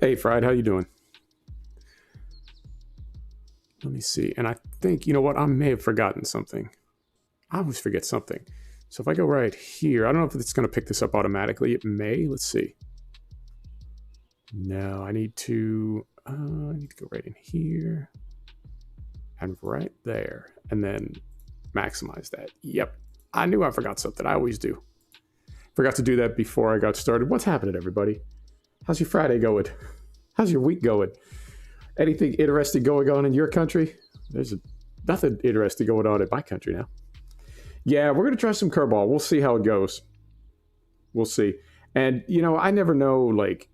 Hey, Fried, how you doing? Let me see. And I think, you know what? I may have forgotten something. I always forget something. So if I go right here, I don't know if it's going to pick this up automatically. It may. Let's see. No, I need to go right in here and right there, and then maximize that. Yep. I knew I forgot something. I always do. Forgot to do that before I got started. What's happening, everybody? How's your Friday going? How's your week going? Anything interesting going on in your country? There's nothing interesting going on in my country now. Yeah, we're going to try some curveball. We'll see how it goes. We'll see. And, you know, I never know, like,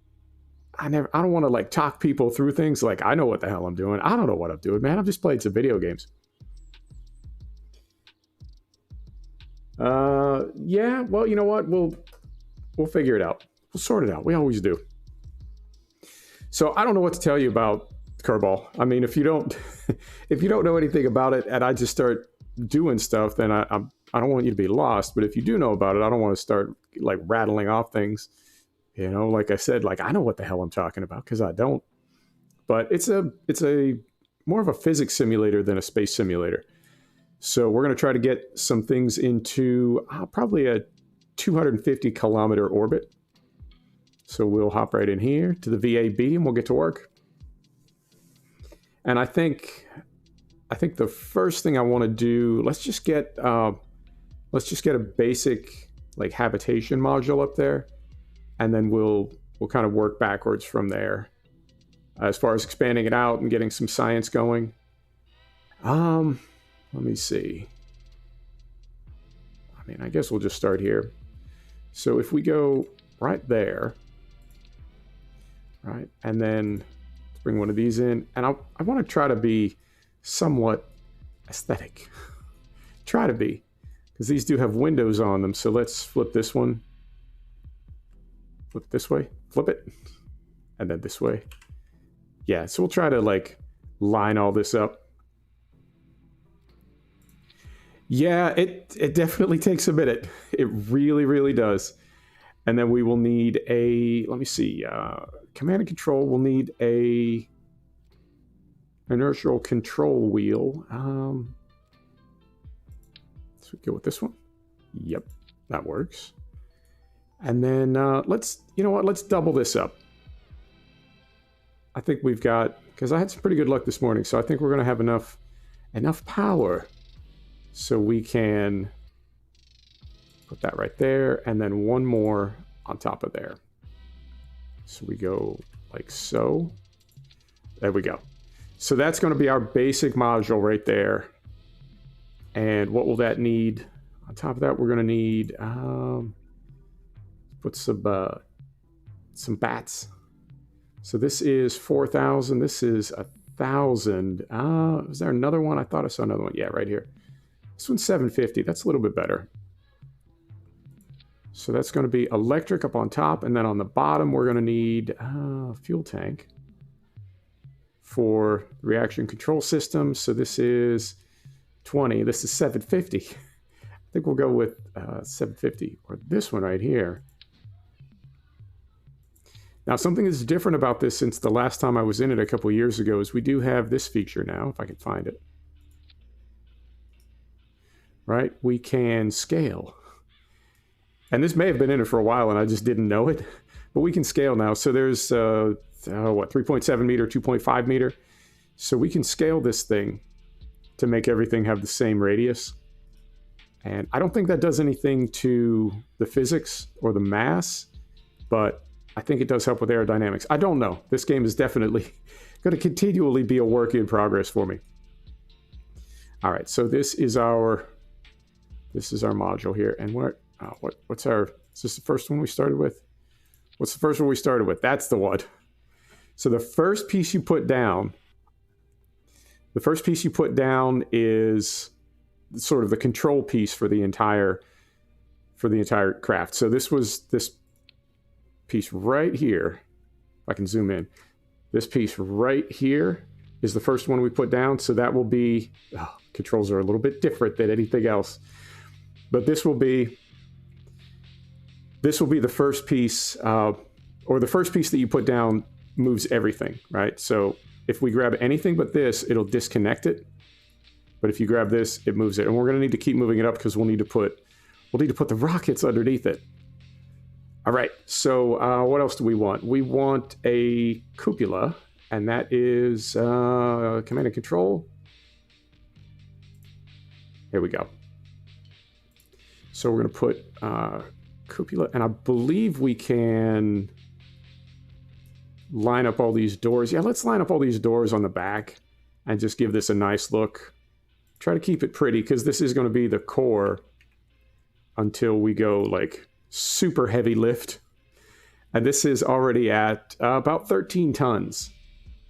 I don't want to, like, talk people through things. Like, I know what the hell I'm doing. I don't know what I'm doing, man. I'm just playing some video games. Yeah, well, you know what? We'll figure it out. We'll sort it out. We always do. So I don't know what to tell you about curveball. I mean, if you don't know anything about it, and I just start doing stuff, then I don't want you to be lost. But if you do know about it, I don't want to start like rattling off things. You know, like I said, like I know what the hell I'm talking about because I don't. But it's a more of a physics simulator than a space simulator. So we're going to try to get some things into probably a 250 kilometer orbit. So we'll hop right in here to the VAB and we'll get to work. And I think the first thing I want to do, let's just get a basic like habitation module up there, and then we'll kind of work backwards from there as far as expanding it out and getting some science going. Let me see. I mean, I guess we'll just start here. So if we go right there, right, and then bring one of these in, and I want to try to be somewhat aesthetic. Try to be, because these do have windows on them. So let's flip this one. Flip it this way. Flip it. And then this way. Yeah, so we'll try to like line all this up. Yeah, it definitely takes a minute. It really, really does. And then we will need a, let me see, command and control. We'll need a inertial control wheel. Let's go with this one. Yep, that works. And then let's double this up. I think we've got, because I had some pretty good luck this morning, so I think we're going to have enough power so we can put that right there, and then one more on top of there. So we go like so. There we go. So that's going to be our basic module right there. And what will that need? On top of that, we're going to need put some bats. So this is 4,000. This is 1,000. Is there another one? I thought I saw another one. Yeah, right here. This one's 750. That's a little bit better. So that's going to be electric up on top, and then on the bottom we're going to need a fuel tank for reaction control system. So this is 20. This is 750. I think we'll go with 750, or this one right here. Now, something that's different about this since the last time I was in it a couple years ago is we do have this feature now, if I can find it. Right? We can scale. And this may have been in it for a while and I just didn't know it, but we can scale now. So there's, 3.7 meter, 2.5 meter. So we can scale this thing to make everything have the same radius. And I don't think that does anything to the physics or the mass, but I think it does help with aerodynamics. I don't know. This game is definitely going to continually be a work in progress for me. All right, so this is our module here. And what's our, is this the first one we started with? What's the first one we started with? That's the one. So the first piece you put down is sort of the control piece for the entire craft. So this was this piece right here. If I can zoom in, this piece right here is the first one we put down. So that will be, controls are a little bit different than anything else, but this will be the first piece, or the first piece that you put down moves everything, right? So if we grab anything but this, it'll disconnect it. But if you grab this, it moves it. And we're going to need to keep moving it up because we'll need to put the rockets underneath it. All right, so what else do we want? We want a cupola, and that is command and control. Here we go. So we're going to put cupola, and I believe we can line up all these doors. Yeah, let's line up all these doors on the back and just give this a nice look. Try to keep it pretty because this is going to be the core until we go like super heavy lift. And this is already at about 13 tons,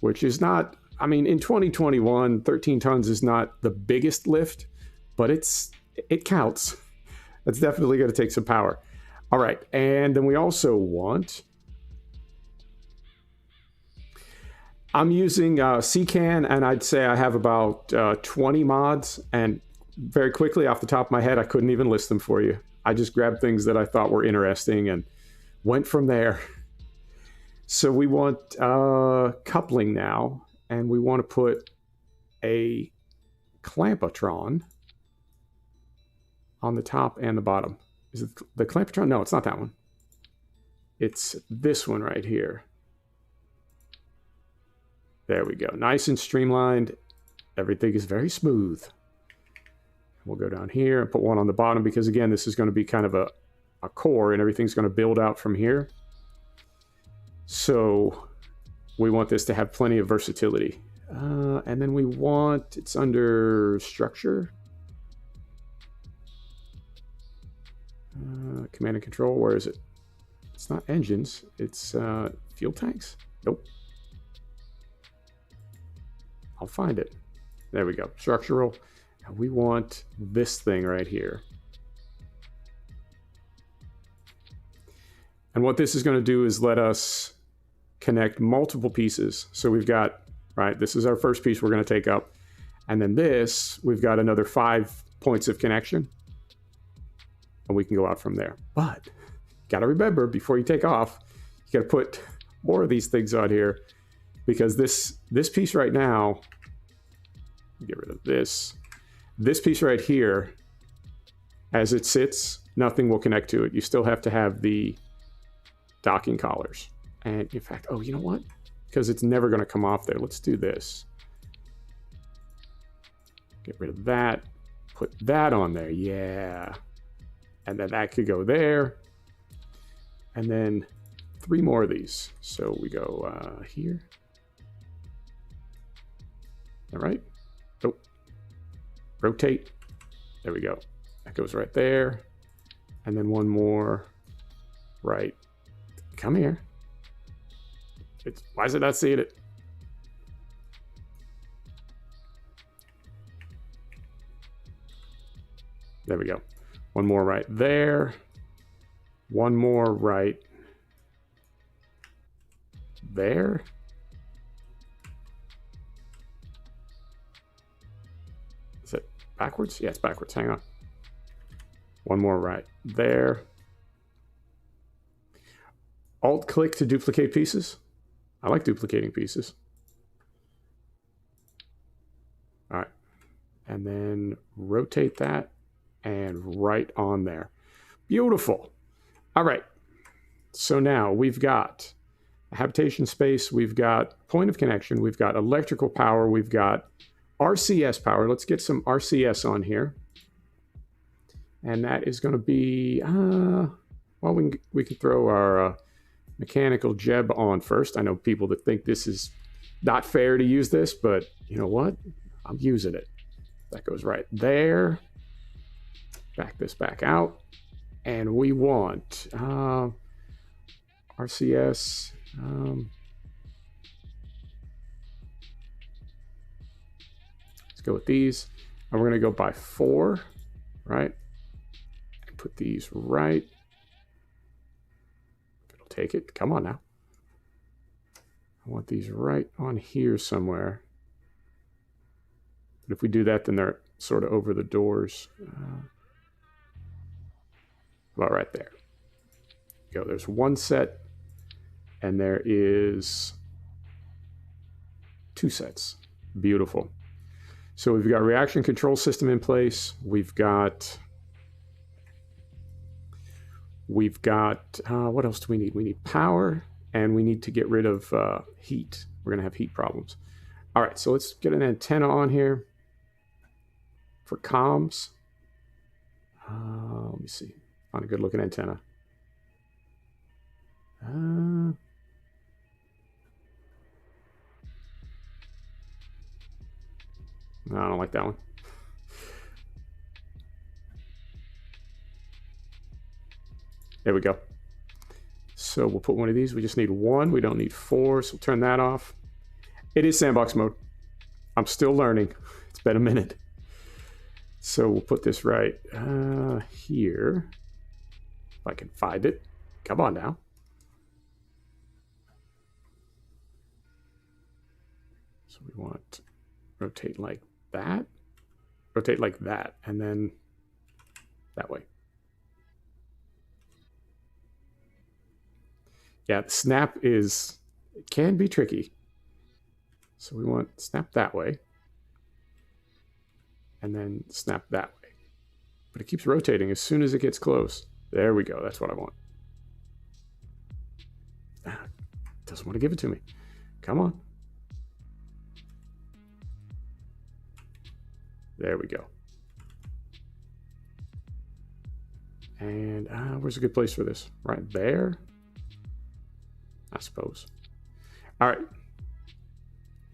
which is not, I mean, in 2021, 13 tons is not the biggest lift, but it counts. That's definitely going to take some power. All right, and then we also want, I'm using CCAN, and I'd say I have about 20 mods, and very quickly off the top of my head, I couldn't even list them for you. I just grabbed things that I thought were interesting and went from there. So we want coupling now, and we want to put a clampatron on the top and the bottom. Is it the clampatron? No, it's not that one. It's this one right here. There we go. Nice and streamlined. Everything is very smooth. We'll go down here and put one on the bottom because, again, this is going to be kind of a core, and everything's going to build out from here. So we want this to have plenty of versatility. And then we want, it's under structure. Command and control, where is it? It's not engines, it's fuel tanks. Nope. I'll find it. There we go. Structural. And we want this thing right here. And what this is going to do is let us connect multiple pieces. So we've got, right, this is our first piece we're going to take up. And then this, we've got another 5 points of connection. And we can go out from there. But you got to remember, before you take off, you got to put more of these things on here. Because this piece right now, get rid of this. This piece right here, as it sits, nothing will connect to it. You still have to have the docking collars. And in fact, oh, you know what? Because it's never going to come off there. Let's do this. Get rid of that. Put that on there. Yeah. And then that could go there. And then 3 more of these. So we go here. All right. Oh, rotate. There we go. That goes right there. And then one more right. Come here. Why is it not seeing it? There we go. One more right there. One more right there. Is it backwards? Yeah, it's backwards. Hang on. One more right there. Alt-click to duplicate pieces. I like duplicating pieces. All right. And then rotate that and right on there. Beautiful. All right. So now we've got a habitation space. We've got point of connection. We've got electrical power. We've got RCS power. Let's get some RCS on here. And that is going to be, well, we can throw our mechanical jeb on first. I know people that think this is not fair to use this, but you know what? I'm using it. That goes right there. Back this back out. And we want RCS. Let's go with these. And we're going to go by 4, right? And put these right. It'll take it. Come on now. I want these right on here somewhere. But if we do that, then they're sort of over the doors. About right there. Go. There's one set, and there is 2 sets. Beautiful. So we've got reaction control system in place. We've got what else do we need? We need power, and we need to get rid of heat. We're going to have heat problems. All right, so let's get an antenna on here for comms. Let me see. Find a good looking antenna. I don't like that one. There we go. So we'll put one of these. We just need 1. We don't need 4, so we'll turn that off. It is sandbox mode. I'm still learning. It's been a minute. So we'll put this right here. If I can find it. Come on now. So we want to rotate like that. Rotate like that, and then that way. Yeah, the snap it can be tricky. So we want snap that way. And then snap that way. But it keeps rotating as soon as it gets close. There we go, that's what I want. Doesn't want to give it to me. Come on. There we go. And where's a good place for this? Right there? I suppose. All right.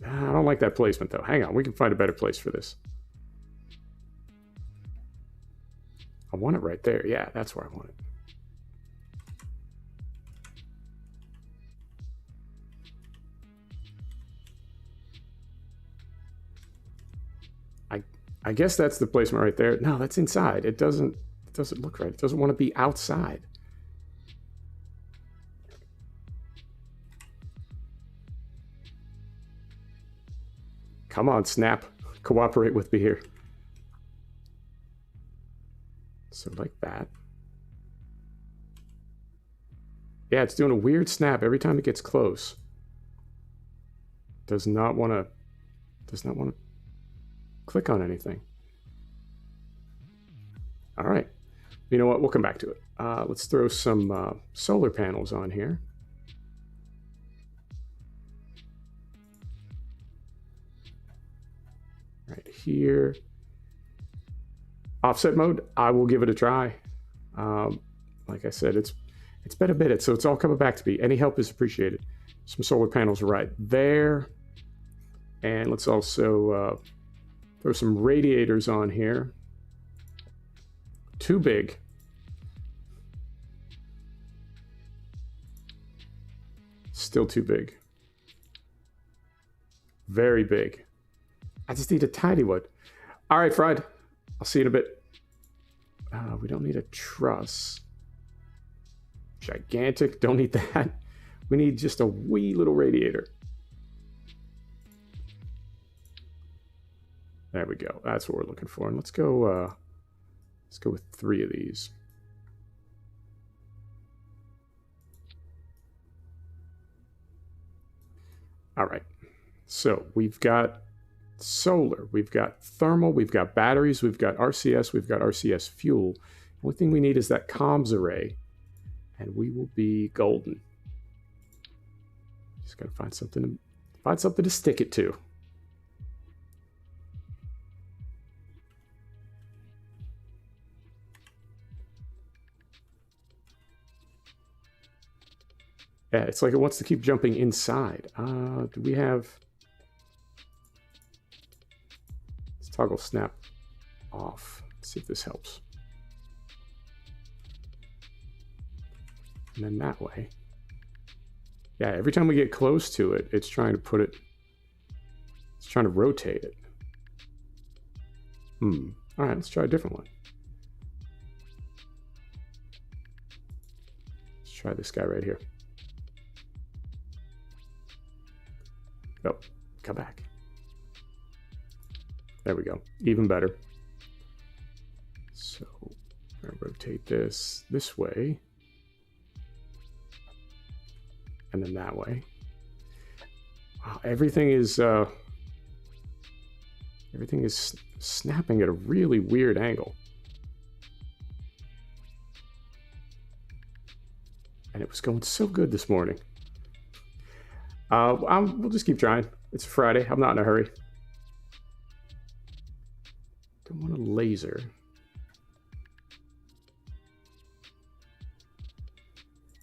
I don't like that placement, though. Hang on. We can find a better place for this. I want it right there. Yeah, that's where I want it. I guess that's the placement right there. No, that's inside. It doesn't look right. It doesn't want to be outside. Come on, snap. Cooperate with me here. So like that. Yeah, it's doing a weird snap every time it gets close. Does not want to click on anything. All right. You know what? We'll come back to it. Let's throw some solar panels on here. Right here. Offset mode, I will give it a try. Like I said, it's been a minute, so it's all coming back to me. Any help is appreciated. Some solar panels right there. And let's also throw some radiators on here. Too big. Still too big. Very big. I just need a tiny one. All right, Fried. I'll see you in a bit. We don't need a truss. Gigantic. Don't need that. We need just a wee little radiator. There we go. That's what we're looking for. And let's go with 3 of these. All right. So we've got solar, we've got thermal, we've got batteries, we've got RCS, we've got RCS fuel. The only thing we need is that comms array, and we will be golden. Just gotta find something to stick it to. Yeah, it's like it wants to keep jumping inside. Do we have... Let's toggle snap off. Let's see if this helps. And then that way. Yeah, every time we get close to it, it's trying to put it... It's trying to rotate it. All right, let's try a different one. Let's try this guy right here. Oh, come back. There we go. Even better. So, I'm going to rotate this way. And then that way. Wow, everything is snapping at a really weird angle. And it was going so good this morning. We'll just keep trying. It's Friday. I'm not in a hurry. Don't want a laser.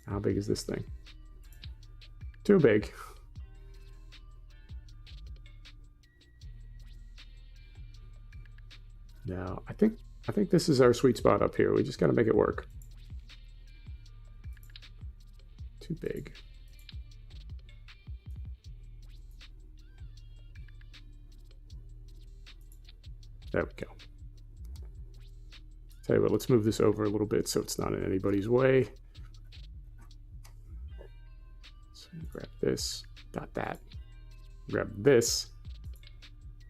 How big is this thing? Too big. No, I think this is our sweet spot up here. We just got to make it work. Too big. There we go. Tell you what, let's move this over a little bit so it's not in anybody's way. So grab this, dot that. Grab this.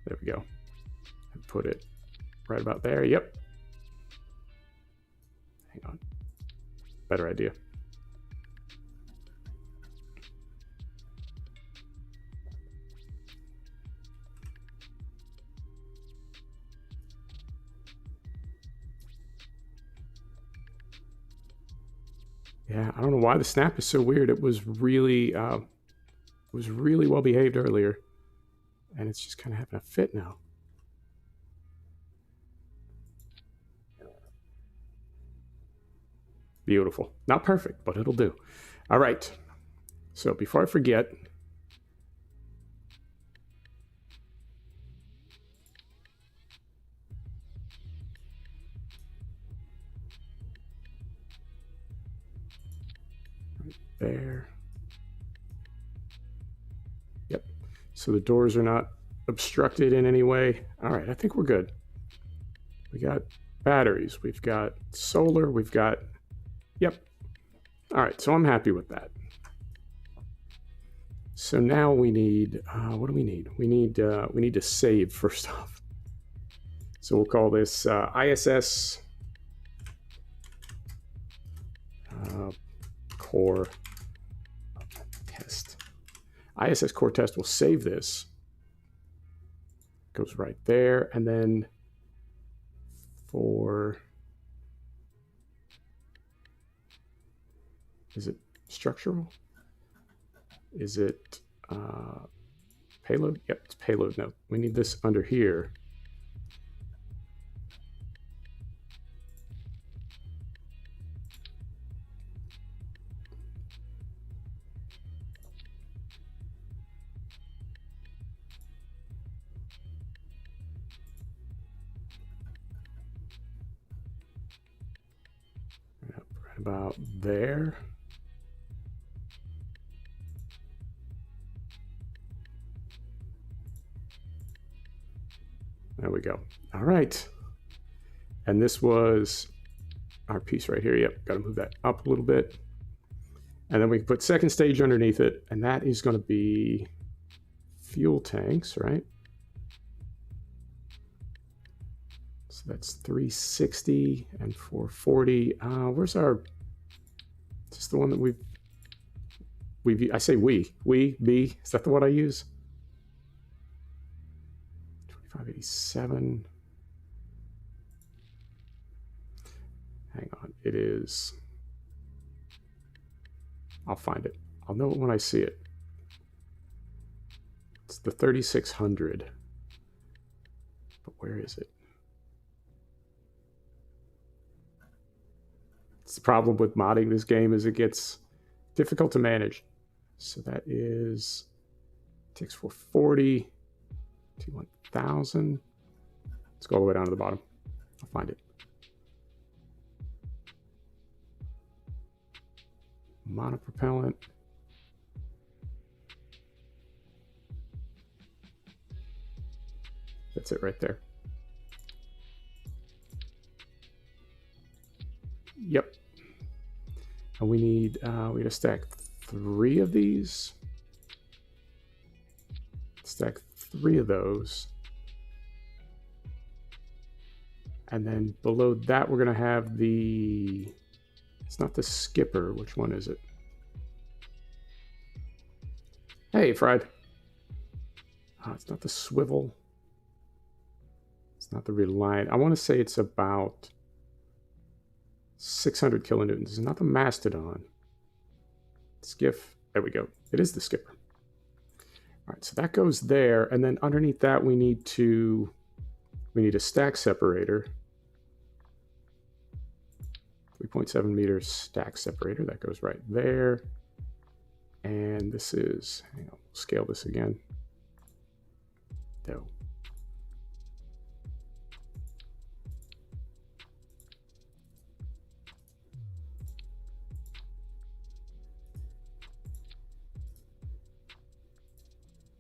There we go. And put it right about there. Yep. Hang on. Better idea. Yeah, I don't know why the snap is so weird. It was really well behaved earlier, and it's just kind of having a fit now. Beautiful. Not perfect, but it'll do. All right. So before I forget, right there. Yep. So the doors are not obstructed in any way. All right, I think we're good. We got batteries, we've got solar, we've got, yep. All right, so I'm happy with that. So now we need, what do we need? We need to save first off. So we'll call this ISS core test. ISS core test will save this. Goes right there, and then for, is it structural? Is it payload? Yep, it's payload. No, we need this under here. Yep, right about there. There we go. All right. And this was our piece right here. Yep, got to move that up a little bit. And then we can put second stage underneath it, and that is going to be fuel tanks, right? So that's 360 and 440. Where's our, is this the one that I say we, B, is that the one I use? 2587. Hang on, it is, I'll find it. I'll know it when I see it. It's the 3600. But where is it? It's the problem with modding this game is it gets difficult to manage. So that is TX440, T1000. Let's go all the way down to the bottom. I'll find it. Monopropellant. That's it right there. Yep. And we need to stack 3 of these. Stack 3 of those. And then below that, we're going to have the, it's not the skipper. Which one is it? Hey, Fried. It's not the swivel. It's not the reliant. I want to say it's about 600 kilonewtons. It's not the mastodon. Skiff. There we go. It is the skipper. All right, so that goes there, and then underneath that we need a stack separator. 3.7 meters stack separator. That goes right there. And this is, hang on, scale this again. No.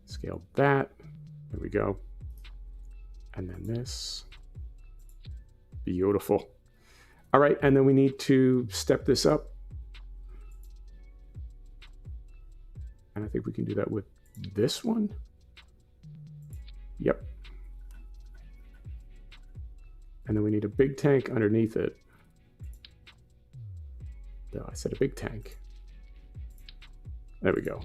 Scale that. There we go. And then this. Beautiful. All right, and then we need to step this up. And I think we can do that with this one. Yep. And then we need a big tank underneath it. No, I said a big tank. There we go.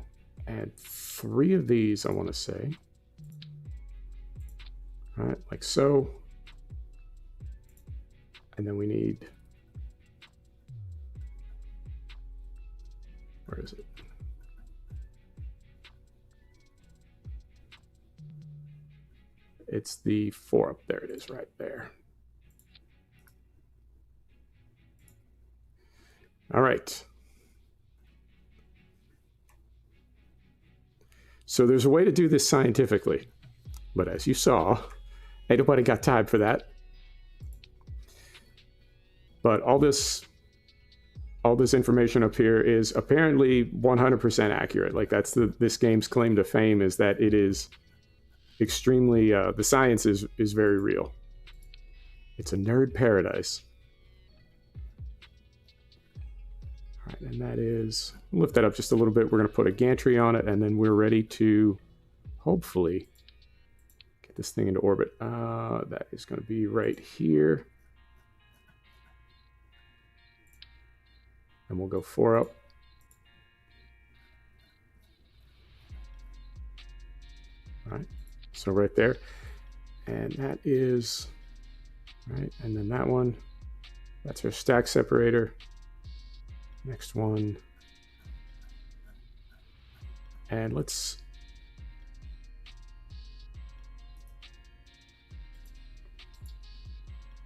And 3 of these, I want to say. All right, like so. And then we need, where is it? It's the 4 up there. It is right there. All right. So there's a way to do this scientifically, but as you saw, ain't nobody got time for that. But all this information up here is apparently 100% accurate. Like that's this game's claim to fame, is that it is extremely, the science is very real. It's a nerd paradise. All right, and that is, lift that up just a little bit. We're going to put a gantry on it, and then we're ready to hopefully get this thing into orbit. That is going to be right here. And we'll go 4 up. All right, so right there. And that is, right, and then that one, that's our stack separator. Next one. And let's,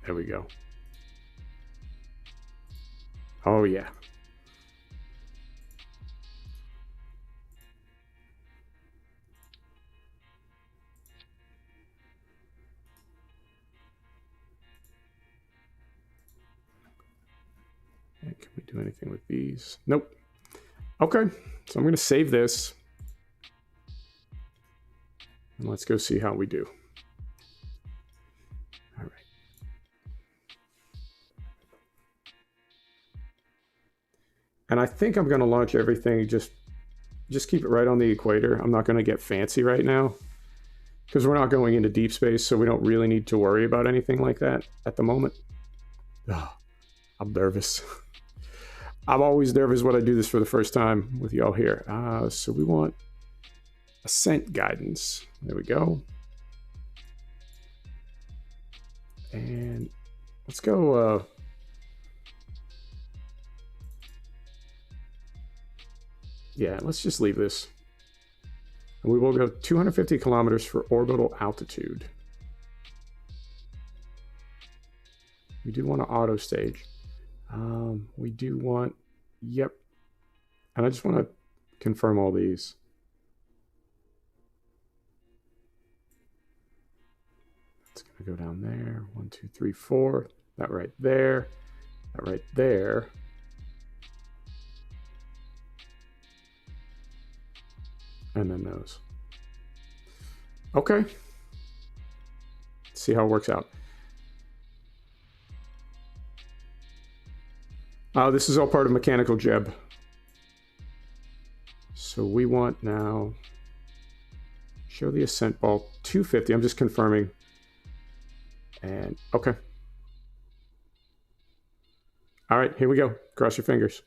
there we go. Oh yeah. And can we do anything with these? Nope. Okay, so I'm going to save this. And let's go see how we do. All right. And I think I'm going to launch everything, just keep it right on the equator. I'm not going to get fancy right now, because we're not going into deep space, so we don't really need to worry about anything like that at the moment. Oh, I'm nervous. I'm always nervous when I do this for the first time with y'all here. So we want ascent guidance. There we go. And let's go... yeah, let's just leave this. And we will go 250 kilometers for orbital altitude. We do want to auto stage. We do want, yep. And I just want to confirm all these. It's going to go down there. 1, 2, 3, 4. That right there. That right there. And then those. Okay. Let's see how it works out. This is all part of mechanical jeb. So we want now, show the ascent ball 250. I'm just confirming. And okay. All right, here we go. Cross your fingers.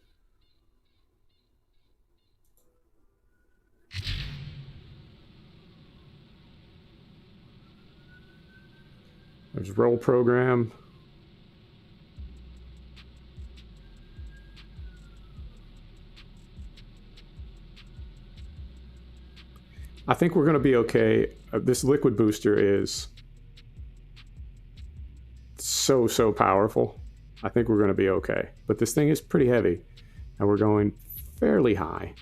roll program. I think we're going to be okay. This liquid booster is so powerful. I think we're going to be okay. But this thing is pretty heavy, and we're going fairly high.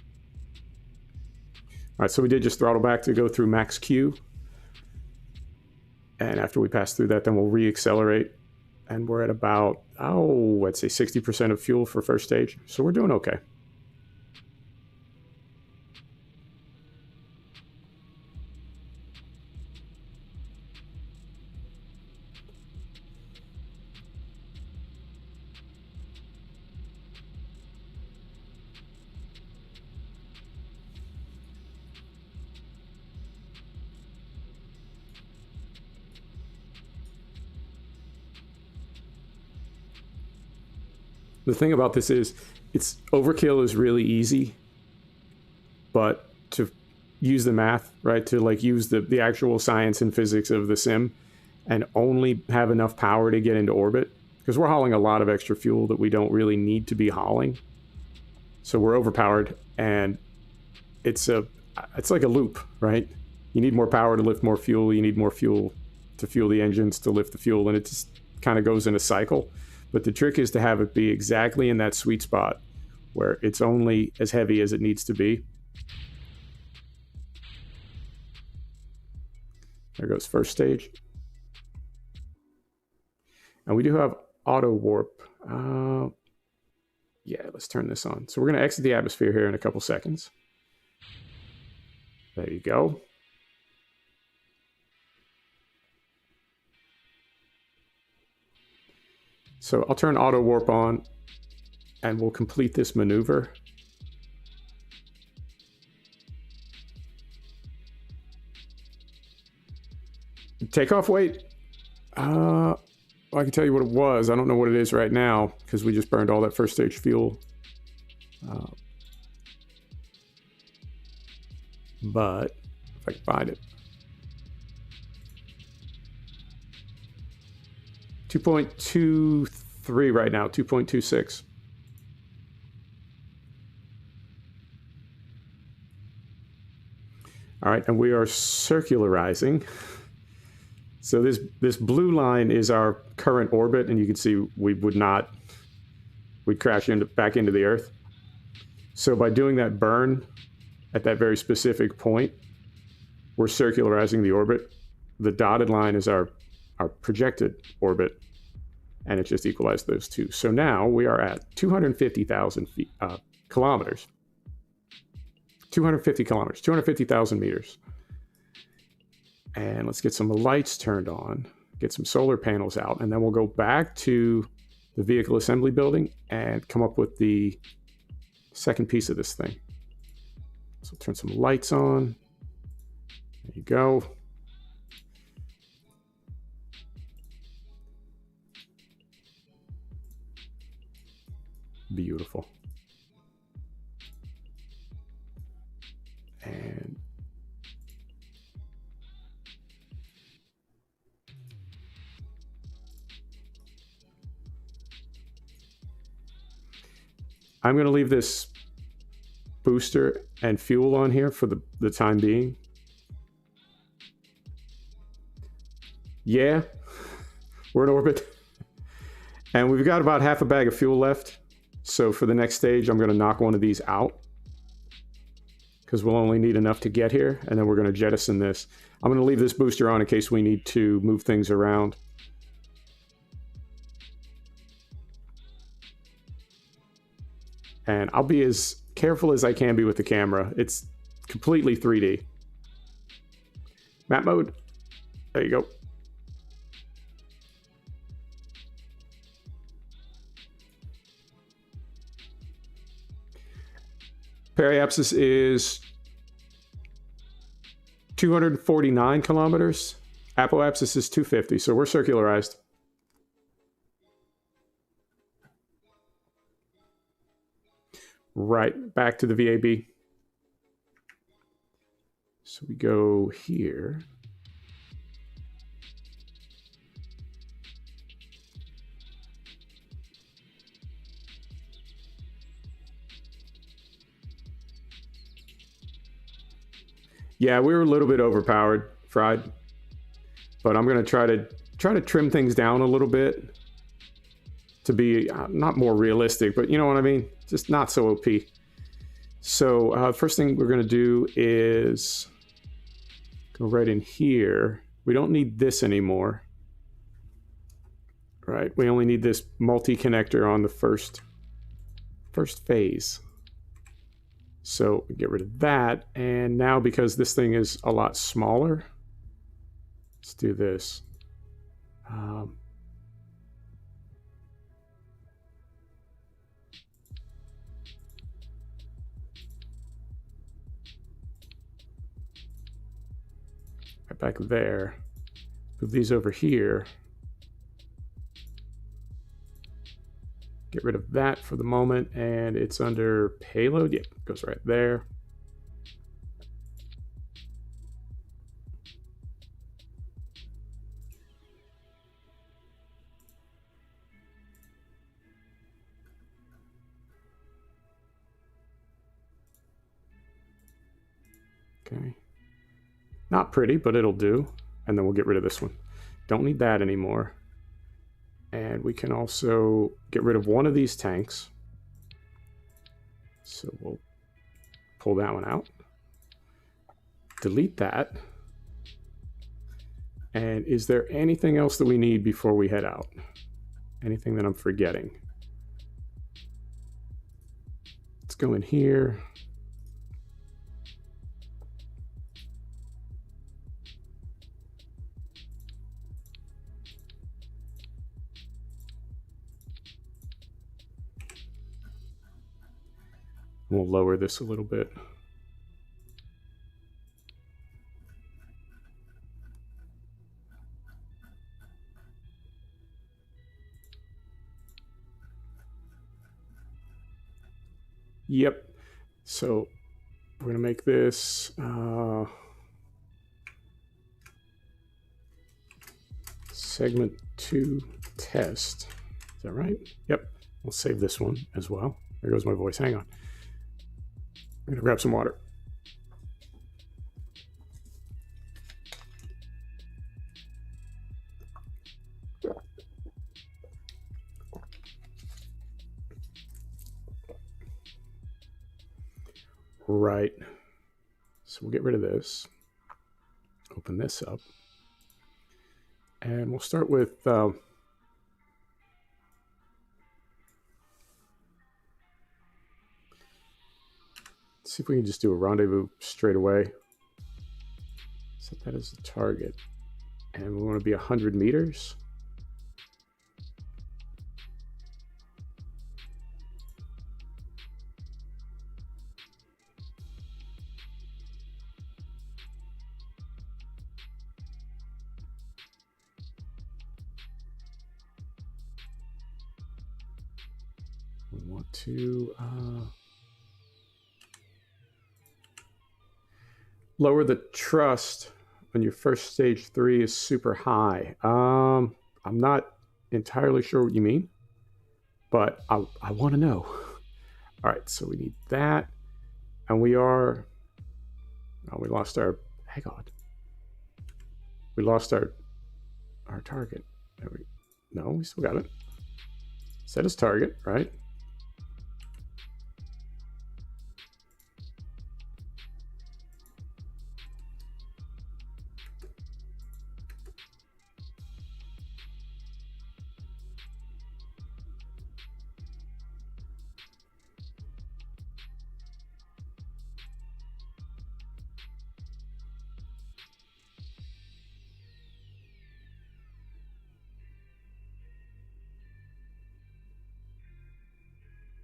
All right, so we did just throttle back to go through max Q. And after we pass through that, then we'll re-accelerate. And we're at about, let's say 60% of fuel for first stage. So we're doing okay. The thing about this is, overkill is really easy, but to use the math, right, to like use the actual science and physics of the sim and only have enough power to get into orbit, because we're hauling a lot of extra fuel that we don't really need to be hauling. So we're overpowered, and it's like a loop, right? You need more power to lift more fuel, you need more fuel to fuel the engines to lift the fuel, and it just kind of goes in a cycle. But the trick is to have it be exactly in that sweet spot where it's only as heavy as it needs to be. There goes first stage. And we do have auto warp. Yeah, let's turn this on. So we're going to exit the atmosphere here in a couple seconds. There you go. So I'll turn auto warp on, and we'll complete this maneuver. Takeoff weight? I can tell you what it was. I don't know what it is right now, because we just burned all that first stage fuel. But if I can find it. 2.23 right now, 2.26. All right, and we are circularizing. So this blue line is our current orbit, and you can see we'd crash back into the Earth. So by doing that burn at that very specific point, we're circularizing the orbit. The dotted line is our projected orbit, and it just equalized those two. So now we are at 250,000 kilometers. 250 kilometers, 250,000 meters. And let's get some lights turned on, get some solar panels out, and then we'll go back to the vehicle assembly building and come up with the second piece of this thing. So turn some lights on. There you go. Beautiful. And I'm going to leave this booster and fuel on here for the time being. Yeah, we're in orbit. And we've got about half a bag of fuel left. So for the next stage, I'm going to knock one of these out, because we'll only need enough to get here, and then we're going to jettison this. I'm going to leave this booster on in case we need to move things around. And I'll be as careful as I can be with the camera. It's completely 3D. Map mode. There you go. Periapsis is 249 kilometers. Apoapsis is 250, so we're circularized. Right, back to the VAB. So we go here. Yeah, we were a little bit overpowered, Fried. But I'm gonna try to trim things down a little bit to be not more realistic, but you know what I mean? Just not so OP. So first thing we're gonna do is go right in here. We don't need this anymore. Right, we only need this multi-connector on the first phase. So we get rid of that, and now because this thing is a lot smaller, let's do this. Right back there. Move these over here. Get rid of that for the moment, and it's under payload. Yep, goes right there. Okay. Not pretty, but it'll do. And then we'll get rid of this one. Don't need that anymore. And we can also get rid of one of these tanks. So we'll pull that one out. Delete that. And is there anything else that we need before we head out? Anything that I'm forgetting? Let's go in here. We'll lower this a little bit. Yep. So we're going to make this segment 2 test. Is that right? Yep. We'll save this one as well. There goes my voice. Hang on. I'm gonna grab some water. Right. So we'll get rid of this. Open this up. And we'll start with see if we can just do a rendezvous straight away. Set that as the target. And we want to be 100 meters. We want to lower the trust when your first stage 3 is super high. I'm not entirely sure what you mean, but I want to know. All right, so we need that, and we are. Oh, we lost our. Hang on. We lost our target. No, we still got it. Set as target, right?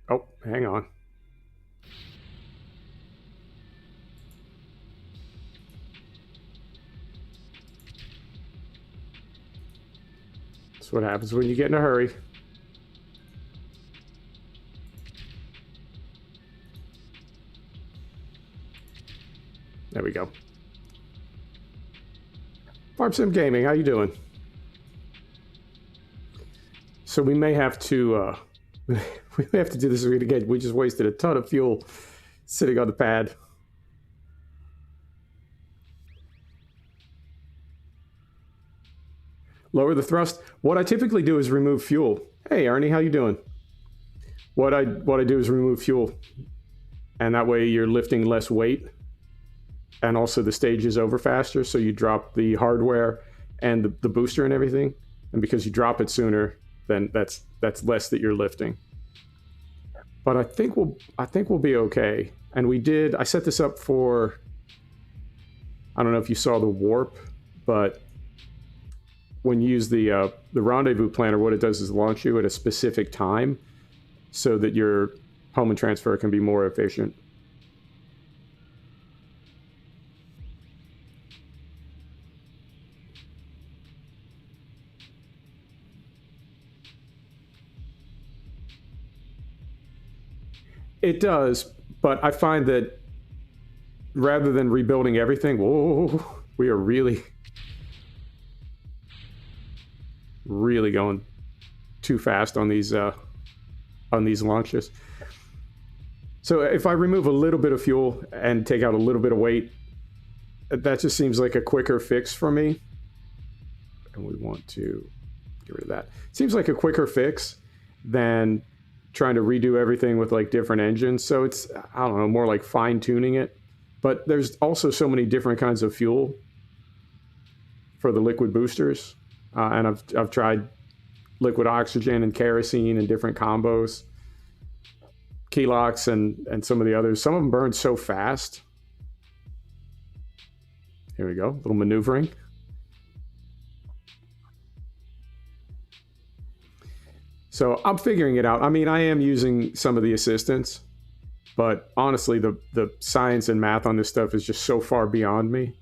Oh, hang on. That's what happens when you get in a hurry. There we go. Farm Sim Gaming, how you doing? So we may have to we may have to do this again. We just wasted a ton of fuel sitting on the pad. Lower the thrust. What I typically do is remove fuel. Hey, Arnie, how you doing? What I do is remove fuel. And that way you're lifting less weight. And also the stage is over faster, so you drop the hardware and the booster and everything. And because you drop it sooner, then that's less that you're lifting. But I think we'll be okay. And I set this up for, I don't know if you saw the warp, but when you use the rendezvous planner, what it does is launch you at a specific time so that your home and transfer can be more efficient. It does, but I find that rather than rebuilding everything, whoa, we are really going too fast on these launches. So if I remove a little bit of fuel and take out a little bit of weight, that just seems like a quicker fix for me. And we want to get rid of that. Seems like a quicker fix than trying to redo everything with like different engines. So it's, I don't know, more like fine tuning it. But there's also so many different kinds of fuel for the liquid boosters. And I've tried liquid oxygen and kerosene and different combos. Keylocks and some of the others. Some of them burn so fast. Here we go, a little maneuvering. So I'm figuring it out. I mean, I am using some of the assistants, but honestly, the science and math on this stuff is just so far beyond me.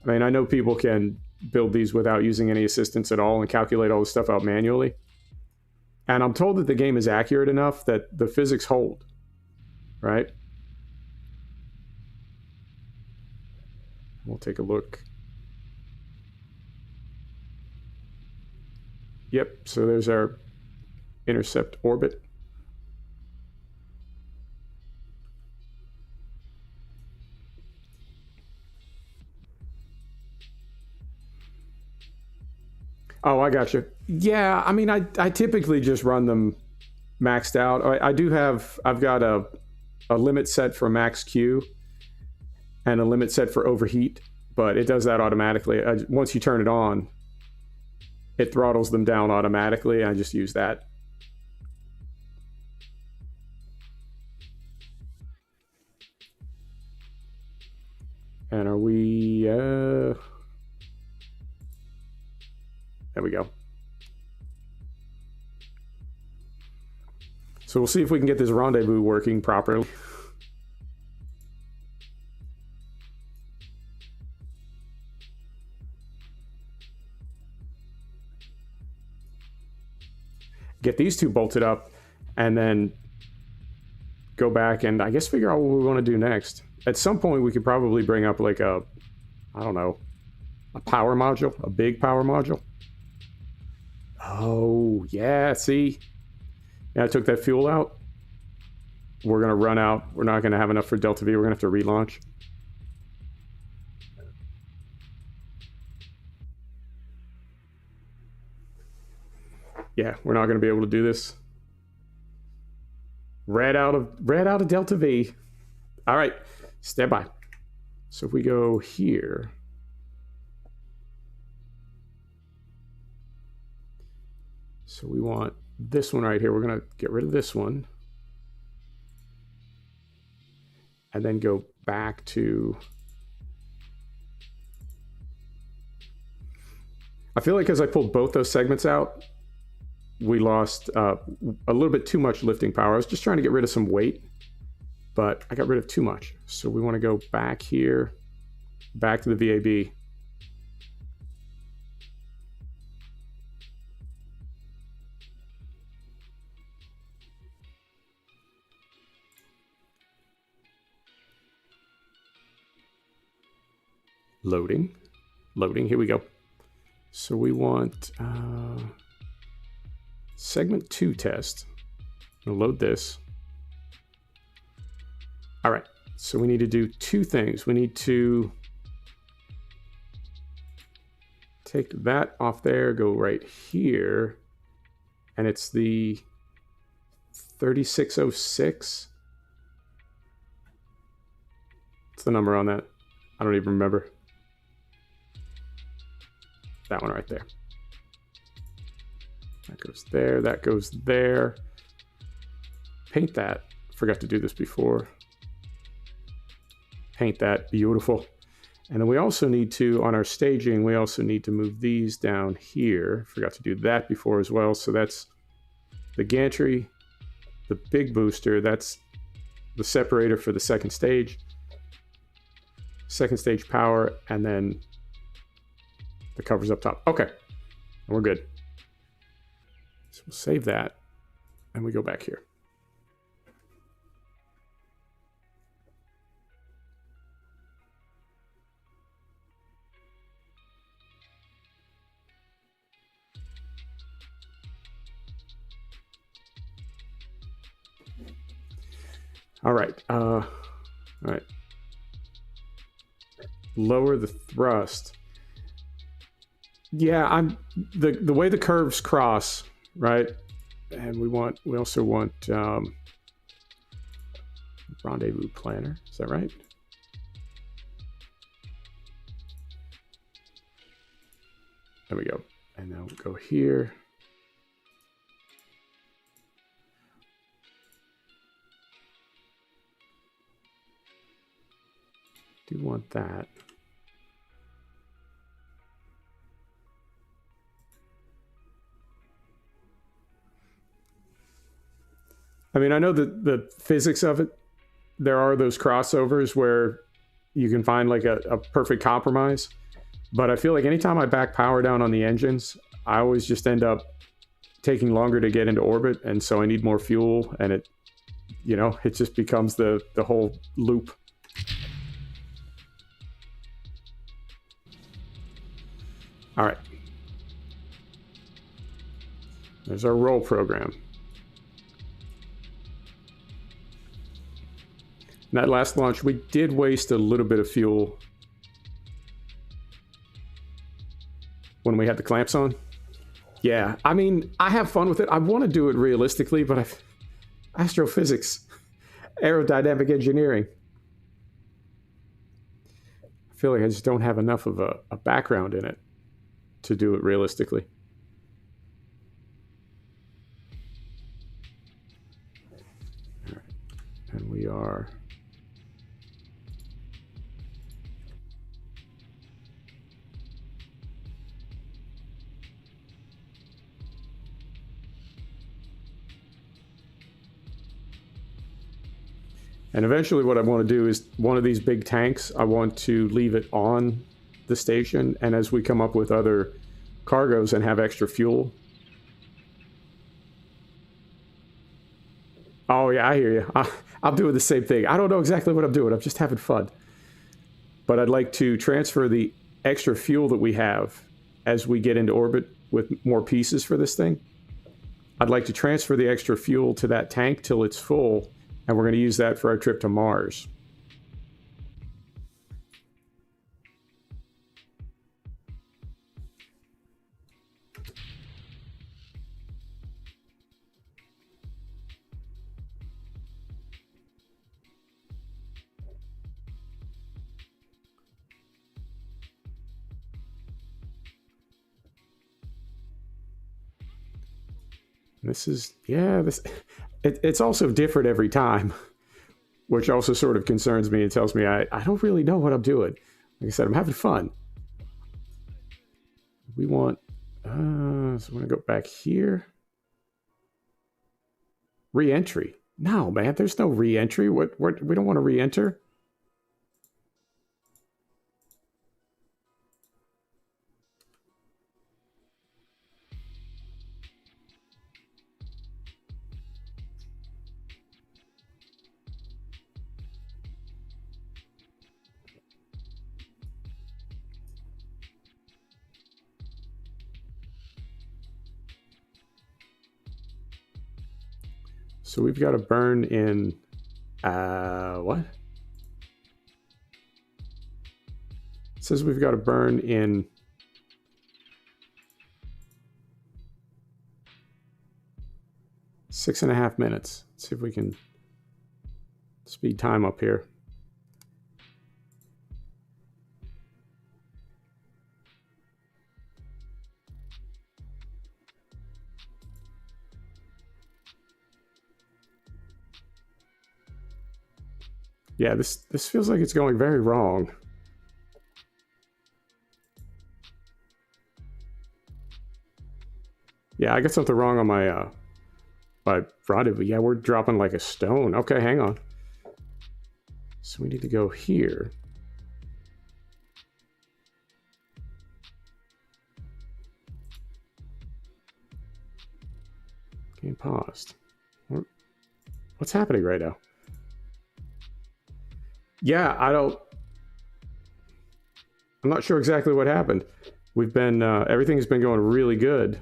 I mean, I know people can build these without using any assistance at all and calculate all this stuff out manually. And I'm told that the game is accurate enough that the physics hold, right? We'll take a look. Yep, so there's our intercept orbit. Oh, I got you. Yeah, I mean, I typically just run them maxed out. I've got a limit set for max Q and a limit set for overheat, but it does that automatically. Once you turn it on, it throttles them down automatically. I just use that. And are we, there we go. So we'll see if we can get this rendezvous working properly. Get these two bolted up and then go back and I guess figure out what we want to do next. At some point we could probably bring up like a, I don't know, a power module, a big power module. Oh, yeah, see? Yeah, I took that fuel out. We're going to run out. We're not going to have enough for Delta V. We're going to have to relaunch. Yeah, we're not going to be able to do this. Red out of Delta V. All right, stand by. So if we go here. So we want this one right here. We're going to get rid of this one. And then go back to... I feel like as I pulled both those segments out, we lost a little bit too much lifting power. I was just trying to get rid of some weight, but I got rid of too much. So we want to go back here, back to the VAB. Loading, here we go. So we want segment 2 test. We'll load this. All right, so we need to do two things. We need to take that off there, go right here, and it's the 3606. What's the number on that? I don't even remember. That one right there. That goes there, that goes there. Paint that. Forgot to do this before. Paint that, beautiful. And then we also need to, on our staging, we also need to move these down here. Forgot to do that before as well. So that's the gantry, the big booster, that's the separator for the second stage power, and then the covers up top. Okay, and we're good. So we'll save that, and we go back here. All right. All right. Lower the thrust. Yeah, I'm the way the curves cross, right? And we also want rendezvous planner. Is that right? There we go. And now we'll go here. Do want that. I mean, I know that the physics of it, there are those crossovers where you can find like a perfect compromise. But I feel like anytime I back power down on the engines, I always just end up taking longer to get into orbit. And so I need more fuel, and it, you know, it just becomes the whole loop. All right. There's our roll program. In that last launch, we did waste a little bit of fuel when we had the clamps on. Yeah, I mean, I have fun with it. I want to do it realistically, but astrophysics, aerodynamic engineering. I feel like I just don't have enough of a background in it to do it realistically. All right. And we are... And eventually what I want to do is one of these big tanks, I want to leave it on the station, and as we come up with other cargoes and have extra fuel. Oh yeah, I hear you. I'm doing the same thing. I don't know exactly what I'm doing. I'm just having fun. But I'd like to transfer the extra fuel that we have as we get into orbit with more pieces for this thing. I'd like to transfer the extra fuel to that tank till it's full, and we're going to use that for our trip to Mars. This is, yeah, it's also different every time, which also sort of concerns me and tells me I don't really know what I'm doing. Like I said, I'm having fun. We want, so I'm going to go back here. Re-entry. No, man, there's no re-entry. We don't want to re-enter. So we've got to burn in, what? It says we've got to burn in 6.5 minutes. Let's see if we can speed time up here. Yeah, this feels like it's going very wrong. Yeah, I got something wrong on my rendezvous. Yeah, we're dropping like a stone. Okay, hang on. So we need to go here. Game paused. What's happening right now? Yeah, I'm not sure exactly what happened. We've been, everything's been going really good.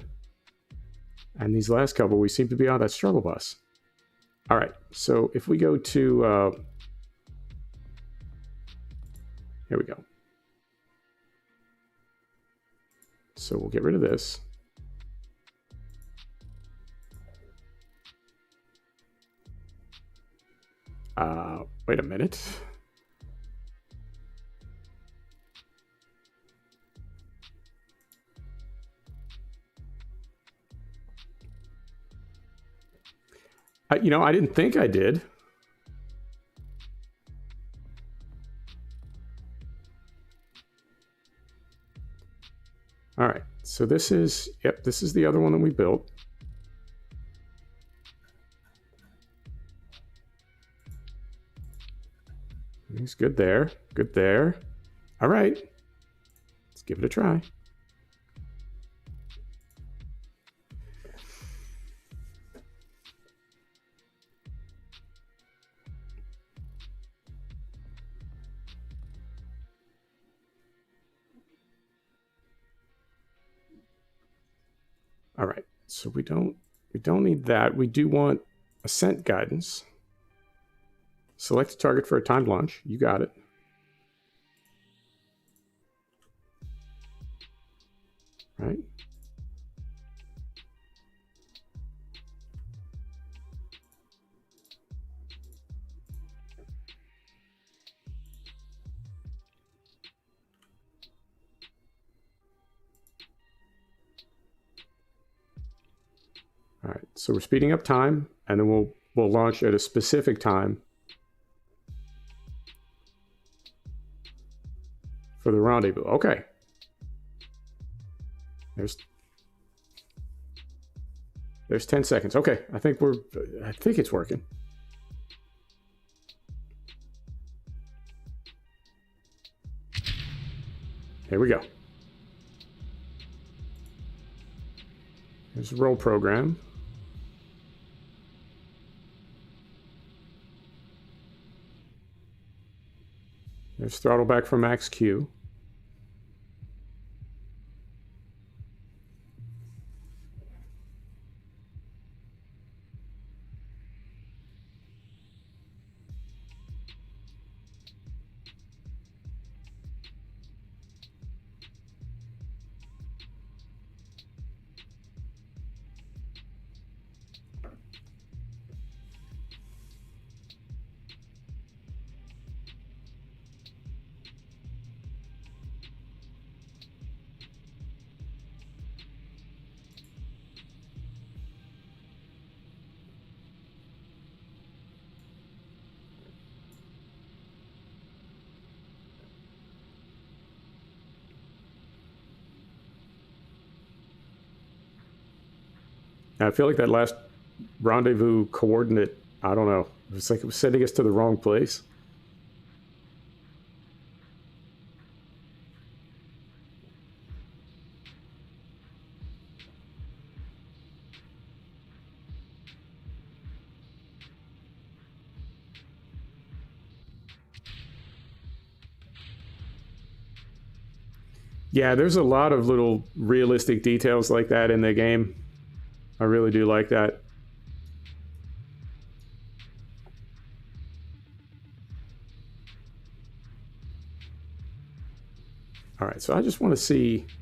And these last couple, we seem to be on that struggle bus. All right, so if we go to, here we go. So we'll get rid of this. Wait a minute. You know, I didn't think I did. All right, so this is, yep, this is the other one that we built. He's good there, good there. All right, let's give it a try. All right, so we don't need that. We do want ascent guidance. Select a target for a timed launch. You got it. Right. All right, so we're speeding up time, and then we'll launch at a specific time for the rendezvous. Okay. There's 10 seconds. Okay, I think it's working. Here we go. Here's the roll program. There's throttle back for max Q. I feel like that last rendezvous coordinate, I don't know. It's like it was sending us to the wrong place. Yeah, there's a lot of little realistic details like that in the game. I really do like that. All right, so I just want to see. –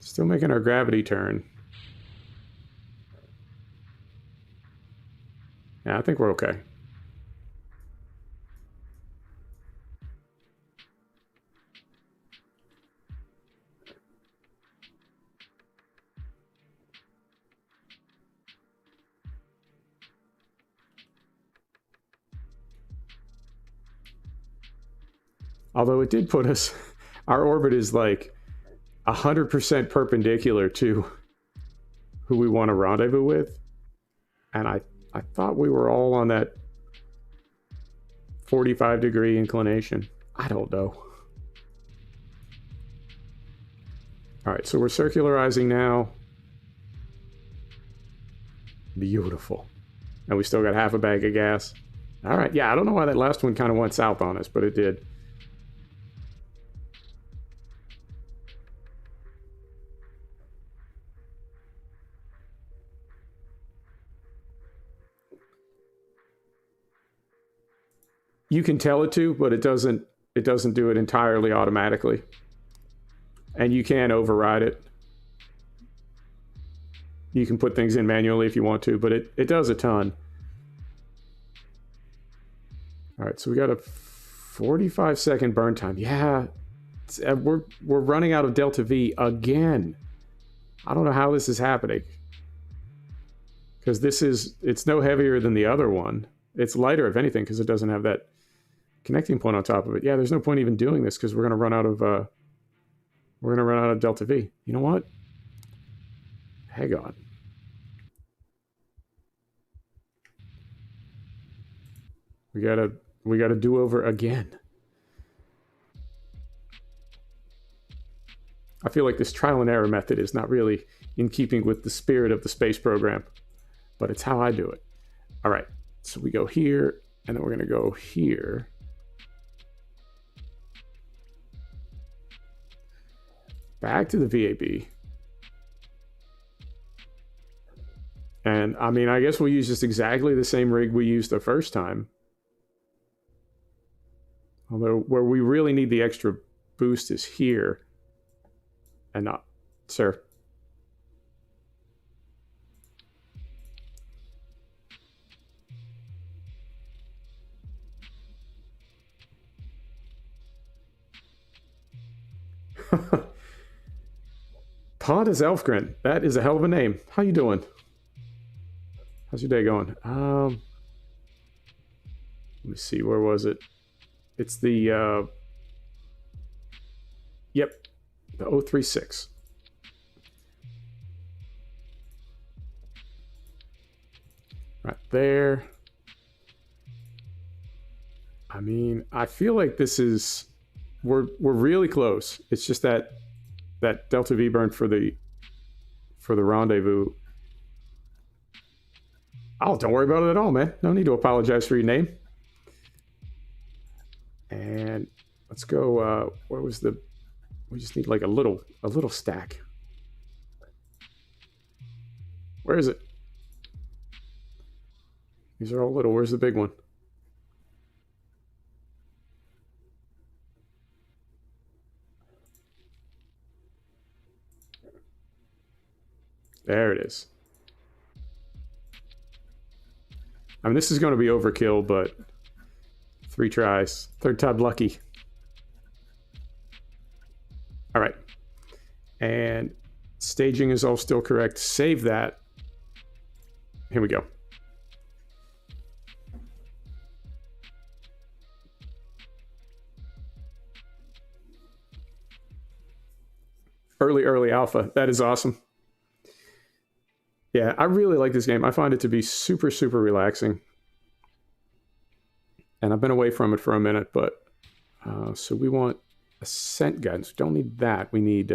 Still making our gravity turn. Yeah, I think we're okay. Although it did put us, our orbit is like 100% perpendicular to who we want to rendezvous with. And I thought we were all on that 45-degree inclination. I don't know. All right, so we're circularizing now. Beautiful. And we still got half a bag of gas. All right, yeah, I don't know why that last one kind of went south on us, but it did. You can tell it to, but it doesn't do it entirely automatically. And you can override it. You can put things in manually if you want to, but it does a ton. All right, so we got a 45-second burn time. Yeah, we're running out of Delta V again. I don't know how this is happening. Because it's no heavier than the other one. It's lighter, if anything, because it doesn't have that connecting point on top of it. Yeah, there's no point even doing this because we're gonna run out of Delta V. You know what? Hang on. We gotta do over again. I feel like this trial and error method is not really in keeping with the spirit of the space program, but it's how I do it. All right, so we go here, and then we're gonna go here. Back to the VAB. And I mean, I guess we'll use just exactly the same rig we used the first time. Although where we really need the extra boost is here. And not, sir. Pontus Elfgren. That is a hell of a name. How you doing? How's your day going? Let me see. Where was it? It's the yep, the 036. Right there. I mean, I feel like this is we're really close. It's just that Delta V burn for the rendezvous. Oh, don't worry about it at all, man. No need to apologize for your name. And let's go. Where was the? We just need like a little stack. Where is it? These are all little. Where's the big one? There it is. I mean, this is going to be overkill, but 3 tries. Third time lucky. All right. And staging is all still correct. Save that. Here we go. Early alpha. That is awesome. Yeah, I really like this game. I find it to be super, super relaxing. And I've been away from it for a minute, but so we want ascent guidance. We don't need that. We need